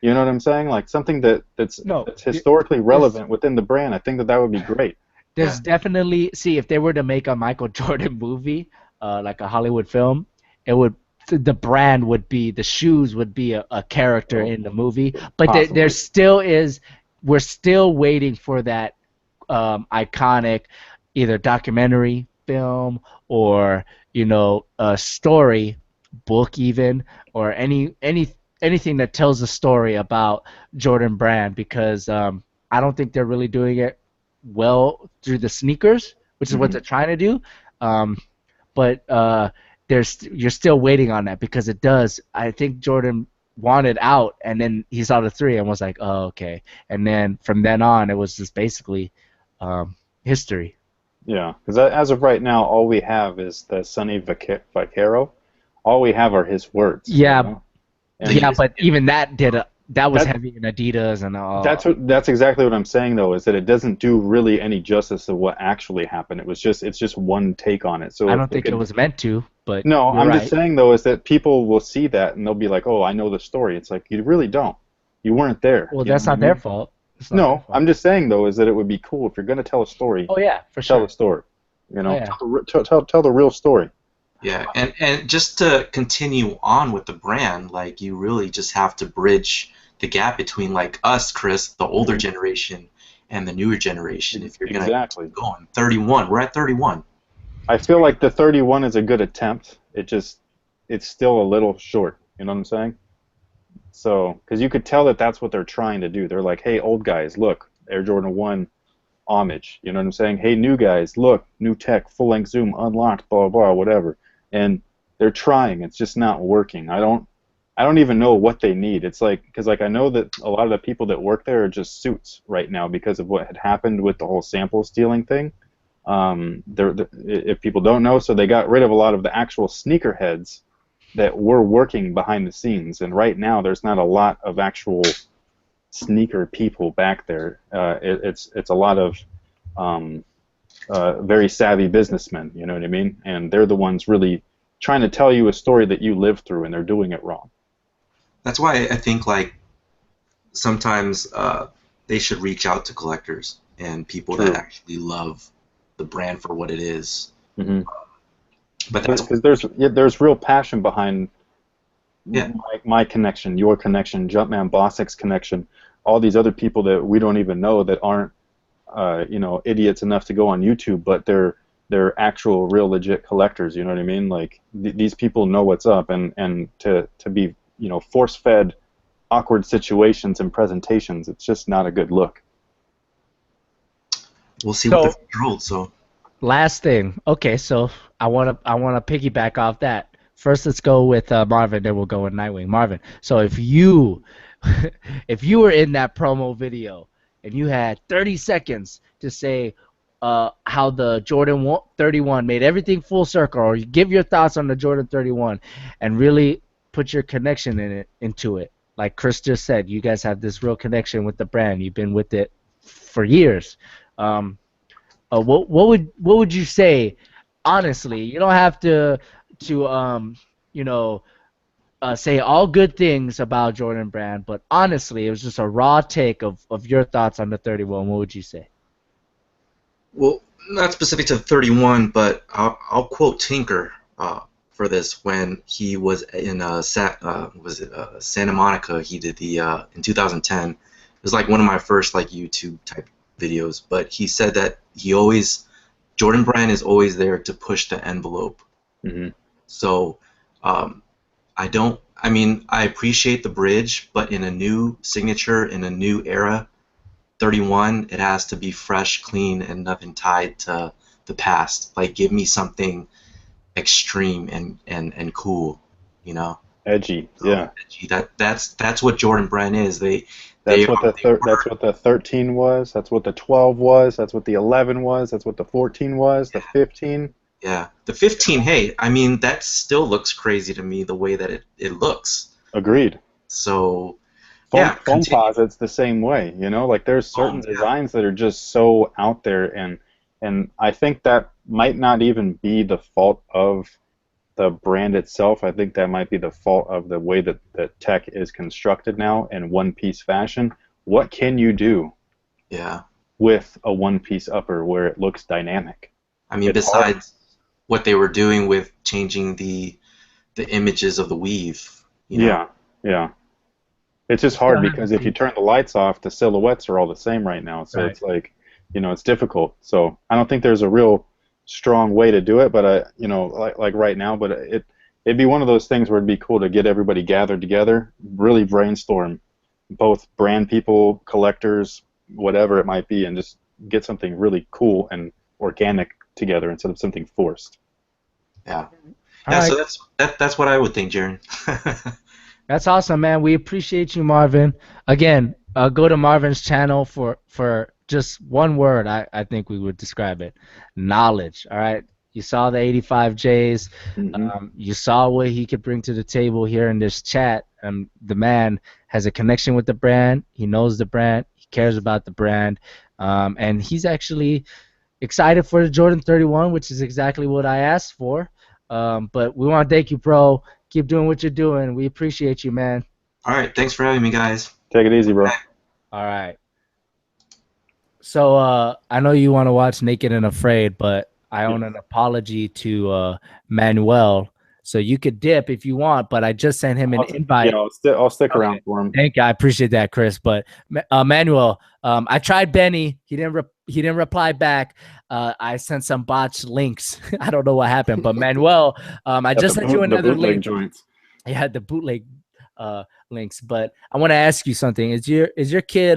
Speaker 1: You know what I'm saying? Like something that's historically relevant within the brand. I think that would be great.
Speaker 2: There's definitely, see, if they were to make a Michael Jordan movie, like a Hollywood film, the brand would be, the shoes would be a character in the movie. But there still is, we're still waiting for that iconic either documentary film or a story book even, or anything that tells a story about Jordan Brand, because I don't think they're really doing it well through the sneakers, which is what they're trying to do. But you're still waiting on that, because it does. I think Jordan wanted out, and then he saw the 3 and was like, oh, okay. And then from then on, it was just basically history.
Speaker 1: Yeah, because as of right now, all we have is the Sonny Vaccaro. All we have are his words.
Speaker 2: Yeah, but even that was heavy in Adidas and all.
Speaker 1: That's exactly what I'm saying, though, is that it doesn't do really any justice to what actually happened. It's just one take on it. So
Speaker 2: I don't think it was meant to. But
Speaker 1: no, I'm just saying though is that people will see that and they'll be like, oh, I know the story. It's like you really don't. You weren't there.
Speaker 2: Well,
Speaker 1: you know
Speaker 2: that's
Speaker 1: what I
Speaker 2: not their
Speaker 1: mean?
Speaker 2: fault. It's not their
Speaker 1: No,
Speaker 2: fault.
Speaker 1: I'm just saying though is that it would be cool if you're gonna tell a story.
Speaker 2: Oh yeah, for
Speaker 1: Tell
Speaker 2: sure.
Speaker 1: the story. You know,
Speaker 2: Oh, yeah.
Speaker 1: tell the real story.
Speaker 7: Yeah, and just to continue on with the brand, like you really just have to bridge the gap between like us, Chris, the older generation, and the newer generation. If you're gonna
Speaker 1: Exactly.
Speaker 7: keep going, 31, we're at 31.
Speaker 1: I feel like the 31 is a good attempt. It's still a little short. You know what I'm saying? So, because you could tell that that's what they're trying to do. They're like, hey, old guys, look, Air Jordan 1 homage. You know what I'm saying? Hey, new guys, look, new tech, full-length zoom, unlocked, blah, blah, whatever. And they're trying. It's just not working. I don't even know what they need. It's like, because like I know that a lot of the people that work there are just suits right now because of what had happened with the whole sample stealing thing. If people don't know, so they got rid of a lot of the actual sneakerheads that were working behind the scenes, and right now there's not a lot of actual sneaker people back there. It's a lot of very savvy businessmen, you know what I mean? And they're the ones really trying to tell you a story that you lived through, and they're doing it wrong.
Speaker 7: That's why I think like sometimes they should reach out to collectors and people
Speaker 1: True.
Speaker 7: that actually love the brand for what it is.
Speaker 1: Mm-hmm.
Speaker 7: But that's
Speaker 1: Because there's real passion behind
Speaker 7: Yeah.
Speaker 1: my connection, your connection, Jumpman Bossic's connection, all these other people that we don't even know that aren't idiots enough to go on YouTube, but they're actual real legit collectors. You know what I mean? Like these people know what's up, and to be force-fed awkward situations and presentations, it's just not a good look.
Speaker 7: we'll see what the future holds. So
Speaker 2: Last thing. Okay, so I wanna piggyback off that. First, let's go with Marvin, then we'll go with Nightwing. Marvin, so if you were in that promo video and you had 30 seconds to say how the Jordan 31 made everything full circle, or you give your thoughts on the Jordan 31 and really put your connection into it. Like Chris just said, you guys have this real connection with the brand. You've been with it for years. What would you say? Honestly, you don't have to say all good things about Jordan Brand, but honestly, it was just a raw take of your thoughts on the 31. What would you say?
Speaker 7: well, not specific to 31, but I'll quote Tinker for this when he was in Santa Monica. He did the in 2010. It was like one of my first like YouTube type videos, but he said that Jordan Brand is always there to push the envelope.
Speaker 1: Mm-hmm.
Speaker 7: So I appreciate the bridge, but in a new signature, in a new era, 31, it has to be fresh, clean, and nothing tied to the past. Like, give me something extreme and cool,
Speaker 1: Edgy, yeah.
Speaker 7: Edgy. That's what Jordan Brand is.
Speaker 1: That's what the 13 was. That's what the 12 was. That's what the 11 was. That's what the 14 was. The 15.
Speaker 7: Yeah, the 15. Hey, I mean that still looks crazy to me the way that it looks.
Speaker 1: Agreed.
Speaker 7: So
Speaker 1: Foam Posit's the same way. Like there's certain designs that are just so out there, and I think that might not even be the fault of the brand itself. I think that might be the fault of the way that the tech is constructed now in one-piece fashion. What can you do with a one-piece upper where it looks dynamic?
Speaker 7: I mean, besides what they were doing with changing the images of the weave.
Speaker 1: Yeah. It's just hard because if you turn the lights off, the silhouettes are all the same right now. So It's like, it's difficult. So I don't think there's a real strong way to do it, but like right now, but it'd be one of those things where it'd be cool to get everybody gathered together, really brainstorm, both brand people, collectors, whatever it might be, and just get something really cool and organic together instead of something forced.
Speaker 7: Yeah.
Speaker 2: Right.
Speaker 7: So that's what I would think, Jaron.
Speaker 2: That's awesome, man. We appreciate you, Marvin. Again, go to Marvin's channel for just one word. I think we would describe it: knowledge. All right. You saw the 85 J's.
Speaker 1: Mm-hmm.
Speaker 2: You saw what he could bring to the table here in this chat. The man has a connection with the brand. He knows the brand. He cares about the brand. And he's actually excited for the Jordan 31, which is exactly what I asked for. But we want to thank you, bro. Keep doing what you're doing. We appreciate you, man.
Speaker 7: All right. Thanks for having me, guys.
Speaker 1: Take it easy, bro.
Speaker 2: All right. So I know you want to watch Naked and Afraid, but I own an apology to Manuel. So you could dip if you want, but I just sent him an invite.
Speaker 1: Yeah, I'll stick around for him.
Speaker 2: Thank you. I appreciate that, Chris. But Manuel, I tried Benny. He didn't reply back. I sent some botched links. I don't know what happened, but Manuel, I just sent you another link.
Speaker 1: Joints.
Speaker 2: Yeah, the bootleg links. But I want to ask you something. Is your kid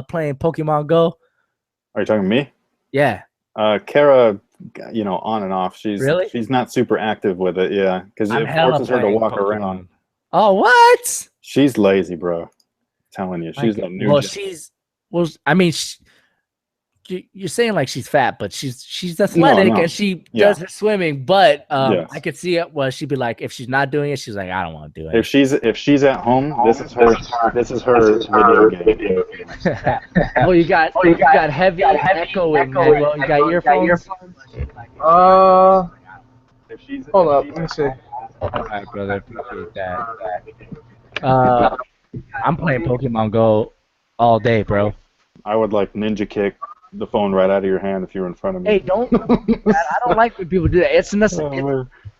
Speaker 2: playing Pokemon Go?
Speaker 1: Are you talking to me?
Speaker 2: Yeah.
Speaker 1: Kara, on and off. She's not super active with it. Yeah, because it forces her to walk around.
Speaker 2: Oh, what?
Speaker 1: She's lazy, bro. I'm telling you, she's a new.
Speaker 2: Well, I mean, you're saying like she's fat, but she's athletic and she does her swimming. But I could see it. Well, she'd be like, if she's not doing it, she's like, I don't want to do it.
Speaker 1: If she's at home, this is her video game.
Speaker 2: Oh, you got heavy echoing. Well, you got earphones.
Speaker 8: Hold up, let me see.
Speaker 2: All right, brother, appreciate that. I'm playing Pokemon Go all day, bro.
Speaker 1: I would like ninja kick the phone right out of your hand if you were in front of me.
Speaker 2: Hey, don't do that. I don't like when people do that.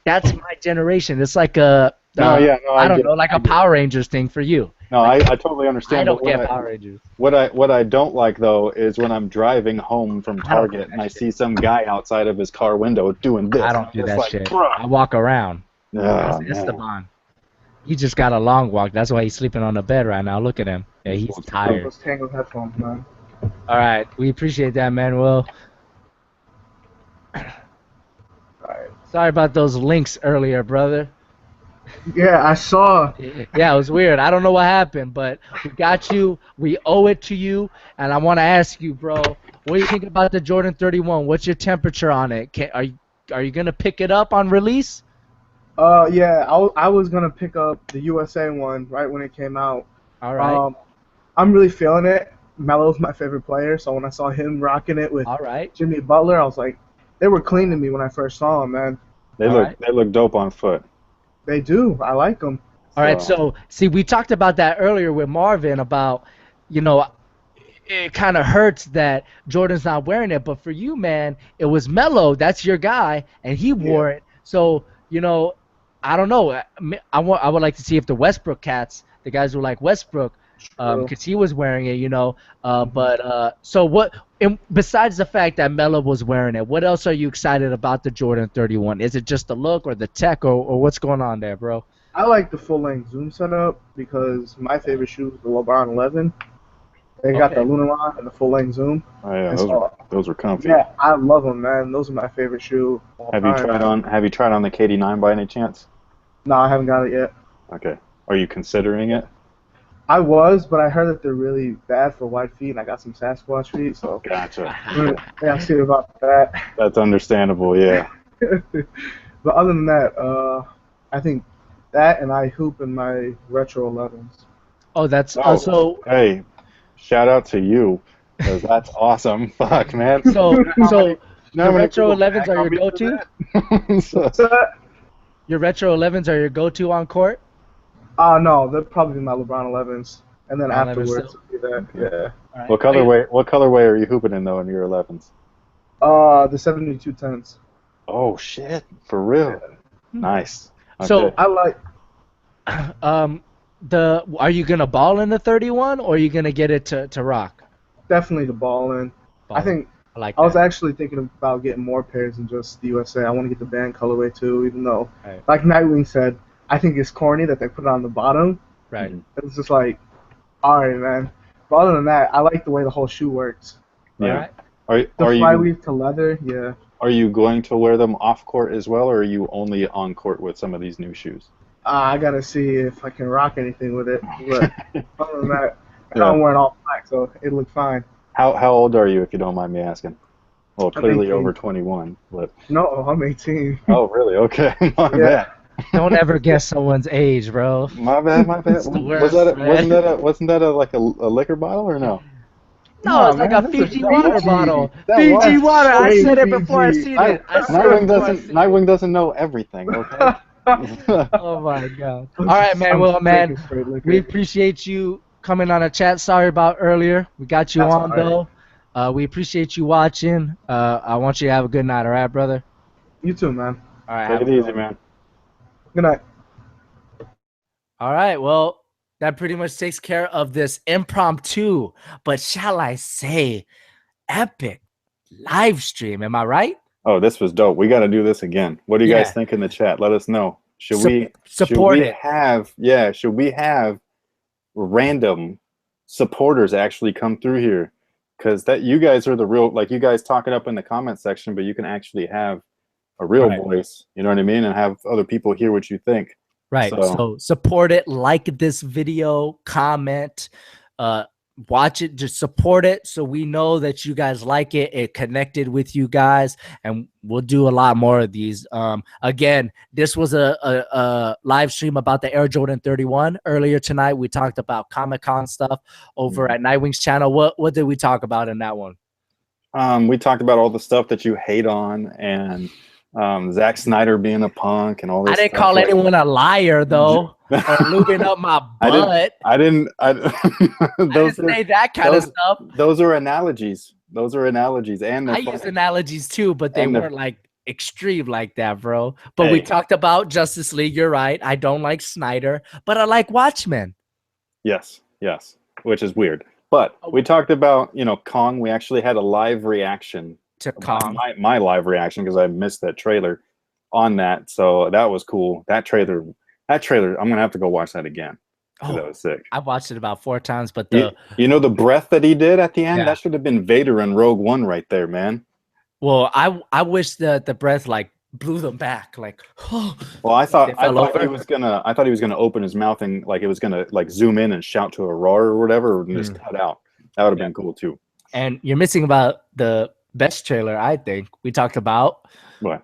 Speaker 2: That's my generation. It's like a I don't know, like a Power Rangers thing for you.
Speaker 1: No, I totally understand.
Speaker 2: I don't get Power Rangers.
Speaker 1: What I don't like though is when I'm driving home from Target and I see some guy outside of his car window doing this.
Speaker 2: I don't do that shit. I walk around. It's the bond. He just got a long walk. That's why he's sleeping on the bed right now. Look at him. Yeah, he's tired.
Speaker 8: Those Tangled headphones, man.
Speaker 2: All right, we appreciate that, Manuel. Sorry about those links earlier, brother.
Speaker 8: Yeah, I saw.
Speaker 2: Yeah, it was weird. I don't know what happened, but we got you. We owe it to you. And I want to ask you, bro, what do you think about the Jordan 31? What's your temperature on it? Are you gonna pick it up on release?
Speaker 8: Yeah, I was gonna pick up the USA one right when it came out.
Speaker 2: All right.
Speaker 8: I'm really feeling it. Melo's my favorite player, so when I saw him rocking it with Jimmy Butler, I was like, they were clean to me when I first saw them, man.
Speaker 1: They look dope on foot.
Speaker 8: They do. I like them.
Speaker 2: All right, so see, we talked about that earlier with Marvin about, it kind of hurts that Jordan's not wearing it, but for you, man, it was Melo. That's your guy, and he wore it. So, I don't know. I would like to see if the Westbrook cats, the guys who like Westbrook, because he was wearing it, But so what? And besides the fact that Melo was wearing it, what else are you excited about the Jordan 31? Is it just the look or the tech or what's going on there, bro?
Speaker 8: I like the full-length zoom setup because my favorite shoe is the LeBron 11. They got the Lunaron and the full-length zoom.
Speaker 1: Oh yeah, those were comfy.
Speaker 8: Yeah, I love them, man. Those are my favorite shoe.
Speaker 1: Have you tried on the KD9 by any chance?
Speaker 8: No, I haven't got it yet.
Speaker 1: Okay. Are you considering it?
Speaker 8: I was, but I heard that they're really bad for wide feet, and I got some Sasquatch feet, so.
Speaker 1: Gotcha.
Speaker 8: Yeah, see about that.
Speaker 1: That's understandable, yeah.
Speaker 8: But other than that, I think that and I hoop in my retro 11s.
Speaker 2: Oh, that's also.
Speaker 1: Hey, shout out to you, because that's awesome. Fuck, man.
Speaker 2: So your retro 11s are your go-to? Your retro 11s are your go-to on court?
Speaker 8: No, they'll probably be my LeBron 11s, and then afterwards it'll be that. Yeah.
Speaker 1: Right. What colorway are you hooping in though in your 11s?
Speaker 8: The 7210s.
Speaker 1: Oh shit! For real? Yeah. Nice. Okay.
Speaker 2: So
Speaker 8: I like.
Speaker 2: Are you gonna ball in the 31 or are you gonna get it to rock?
Speaker 8: Definitely the ball in. I think. I was actually thinking about getting more pairs than just the USA. I want to get the band colorway too, even though, like Nightwing said, I think it's corny that they put it on the bottom.
Speaker 2: Right.
Speaker 8: It's just like, alright, man. But other than that, I like the way the whole shoe works.
Speaker 1: Yeah.
Speaker 8: The flyweave to leather, yeah.
Speaker 1: Are you going to wear them off court as well, or are you only on court with some of these new shoes?
Speaker 8: I gotta see if I can rock anything with it. But other than that, I'm wearing all black, so it looks fine.
Speaker 1: How old are you, if you don't mind me asking? Well, clearly over 21, but.
Speaker 8: No, I'm 18.
Speaker 1: Oh, really? Okay. My bad.
Speaker 2: Don't ever guess someone's age, bro.
Speaker 1: My bad. Wasn't that like a liquor bottle or no?
Speaker 2: No, it's like a Fiji water bottle. Fiji water. I said it before I seen it.
Speaker 1: Nightwing doesn't know everything. Okay.
Speaker 2: Oh my God. All right, man. Well, man, we appreciate you coming on the chat. Sorry about earlier. We got you on though. We appreciate you watching. I want you to have a good night. All right, brother.
Speaker 8: You too, man.
Speaker 2: All right.
Speaker 1: Take it easy, man.
Speaker 8: Good night.
Speaker 2: All right. Well, that pretty much takes care of this impromptu, but shall I say, epic live stream. Am I right?
Speaker 1: Oh, this was dope. We got to do this again. What do you guys think in the chat? Let us know. Should we have random supporters actually come through here? Because that you guys are the real, like you guys talk it up in the comment section, but you can actually have a real voice. You know what I mean? And have other people hear what you think.
Speaker 2: Right. So support it, like this video, comment, watch it, just support it so we know that you guys like it. It connected with you guys, and we'll do a lot more of these. Again, this was a live stream about the Air Jordan 31 earlier tonight. We talked about Comic-Con stuff over at Nightwing's channel. What did we talk about in that one?
Speaker 1: We talked about all the stuff that you hate on, and Zack Snyder being a punk and all this.
Speaker 2: I didn't call anyone a liar though, or lubing up my butt.
Speaker 1: I didn't
Speaker 2: say that kind of stuff.
Speaker 1: Those are analogies. Those are analogies, and
Speaker 2: I use analogies too, but they weren't like extreme like that, bro. But we talked about Justice League. You're right. I don't like Snyder, but I like Watchmen.
Speaker 1: Yes, which is weird. But we talked about Kong. We actually had a live reaction
Speaker 2: to Kong.
Speaker 1: My live reaction, because I missed that trailer on that, so that was cool. That trailer, I'm gonna have to go watch that again. That was sick.
Speaker 2: I watched it about 4 times, but
Speaker 1: the breath that he did at the end, that should have been Vader in Rogue One right there, man.
Speaker 2: Well, I wish that the breath like blew them back, like.
Speaker 1: Well, I thought he was gonna open his mouth and like it was gonna like zoom in and shout to a roar or whatever, and just cut out. That would have been cool too.
Speaker 2: And you're missing about the best trailer, I think. We talked about
Speaker 1: what?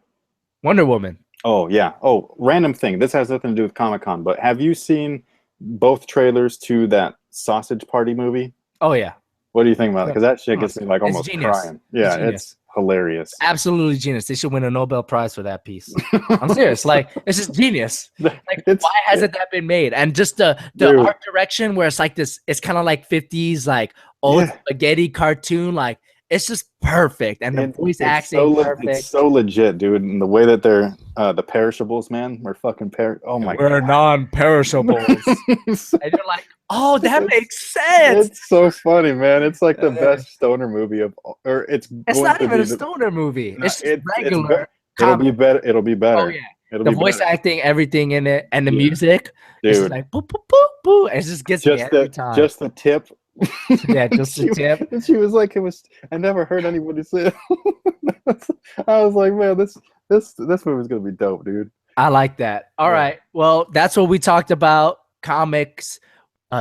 Speaker 2: Wonder Woman.
Speaker 1: Oh yeah. Oh, random thing. This has nothing to do with Comic-Con, but have you seen both trailers to that Sausage Party movie?
Speaker 2: Oh yeah.
Speaker 1: What do you think about it? Because that shit gets me like almost crying. Yeah, it's hilarious.
Speaker 2: Absolutely genius. They should win a Nobel Prize for that piece. I'm serious. Like, it's just genius. Like, why hasn't that been made? And just the art direction where it's like this, it's kind of like 50s, like old spaghetti cartoon. Like, it's just perfect. And the voice acting perfect.
Speaker 1: It's so legit, dude. And the way that they're the perishables, man, we're fucking oh my god.
Speaker 2: We're non-perishables. And you're like, oh, that makes sense.
Speaker 1: It's so funny, man. It's like the best stoner movie it's
Speaker 2: not even a stoner movie. No, it's regular.
Speaker 1: It'll be better. It'll be better.
Speaker 2: Oh yeah. The voice acting, everything in it, and the music. Dude. It's just like boo boo boo boo. It just gets me every time.
Speaker 1: Just the tip.
Speaker 2: Yeah, just the tip.
Speaker 1: And she was like, I never heard anybody say it. I was like, man, this movie's gonna be dope, dude.
Speaker 2: I like that. All right. Well, that's what we talked about. Comics,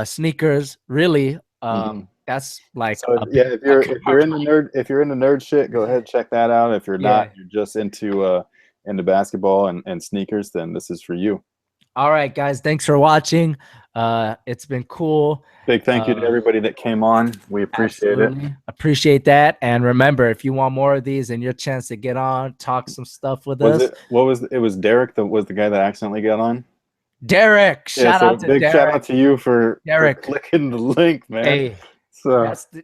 Speaker 2: sneakers, really. That's like
Speaker 1: if you're in the nerd shit, go ahead, check that out. If you're not, you're just into basketball and sneakers, then this is for you.
Speaker 2: All right, guys, thanks for watching. It's been cool.
Speaker 1: Big thank you to everybody that came on. We appreciate it.
Speaker 2: Appreciate that. And remember, if you want more of these and your chance to get on, talk some stuff with us.
Speaker 1: It was Derek that was the guy that accidentally got on?
Speaker 2: Derek, shout out to Derek.
Speaker 1: Big shout out to you for clicking the link, man.
Speaker 2: Hey,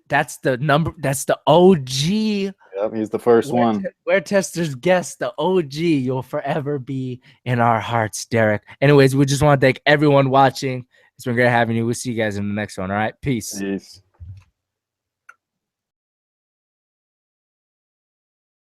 Speaker 2: that's the OG.
Speaker 1: Yep, he's the first one.
Speaker 2: WearTesters guest, the OG. You'll forever be in our hearts, Derek. Anyways, we just want to thank everyone watching. It's been great having you. We'll see you guys in the next one. All right, peace.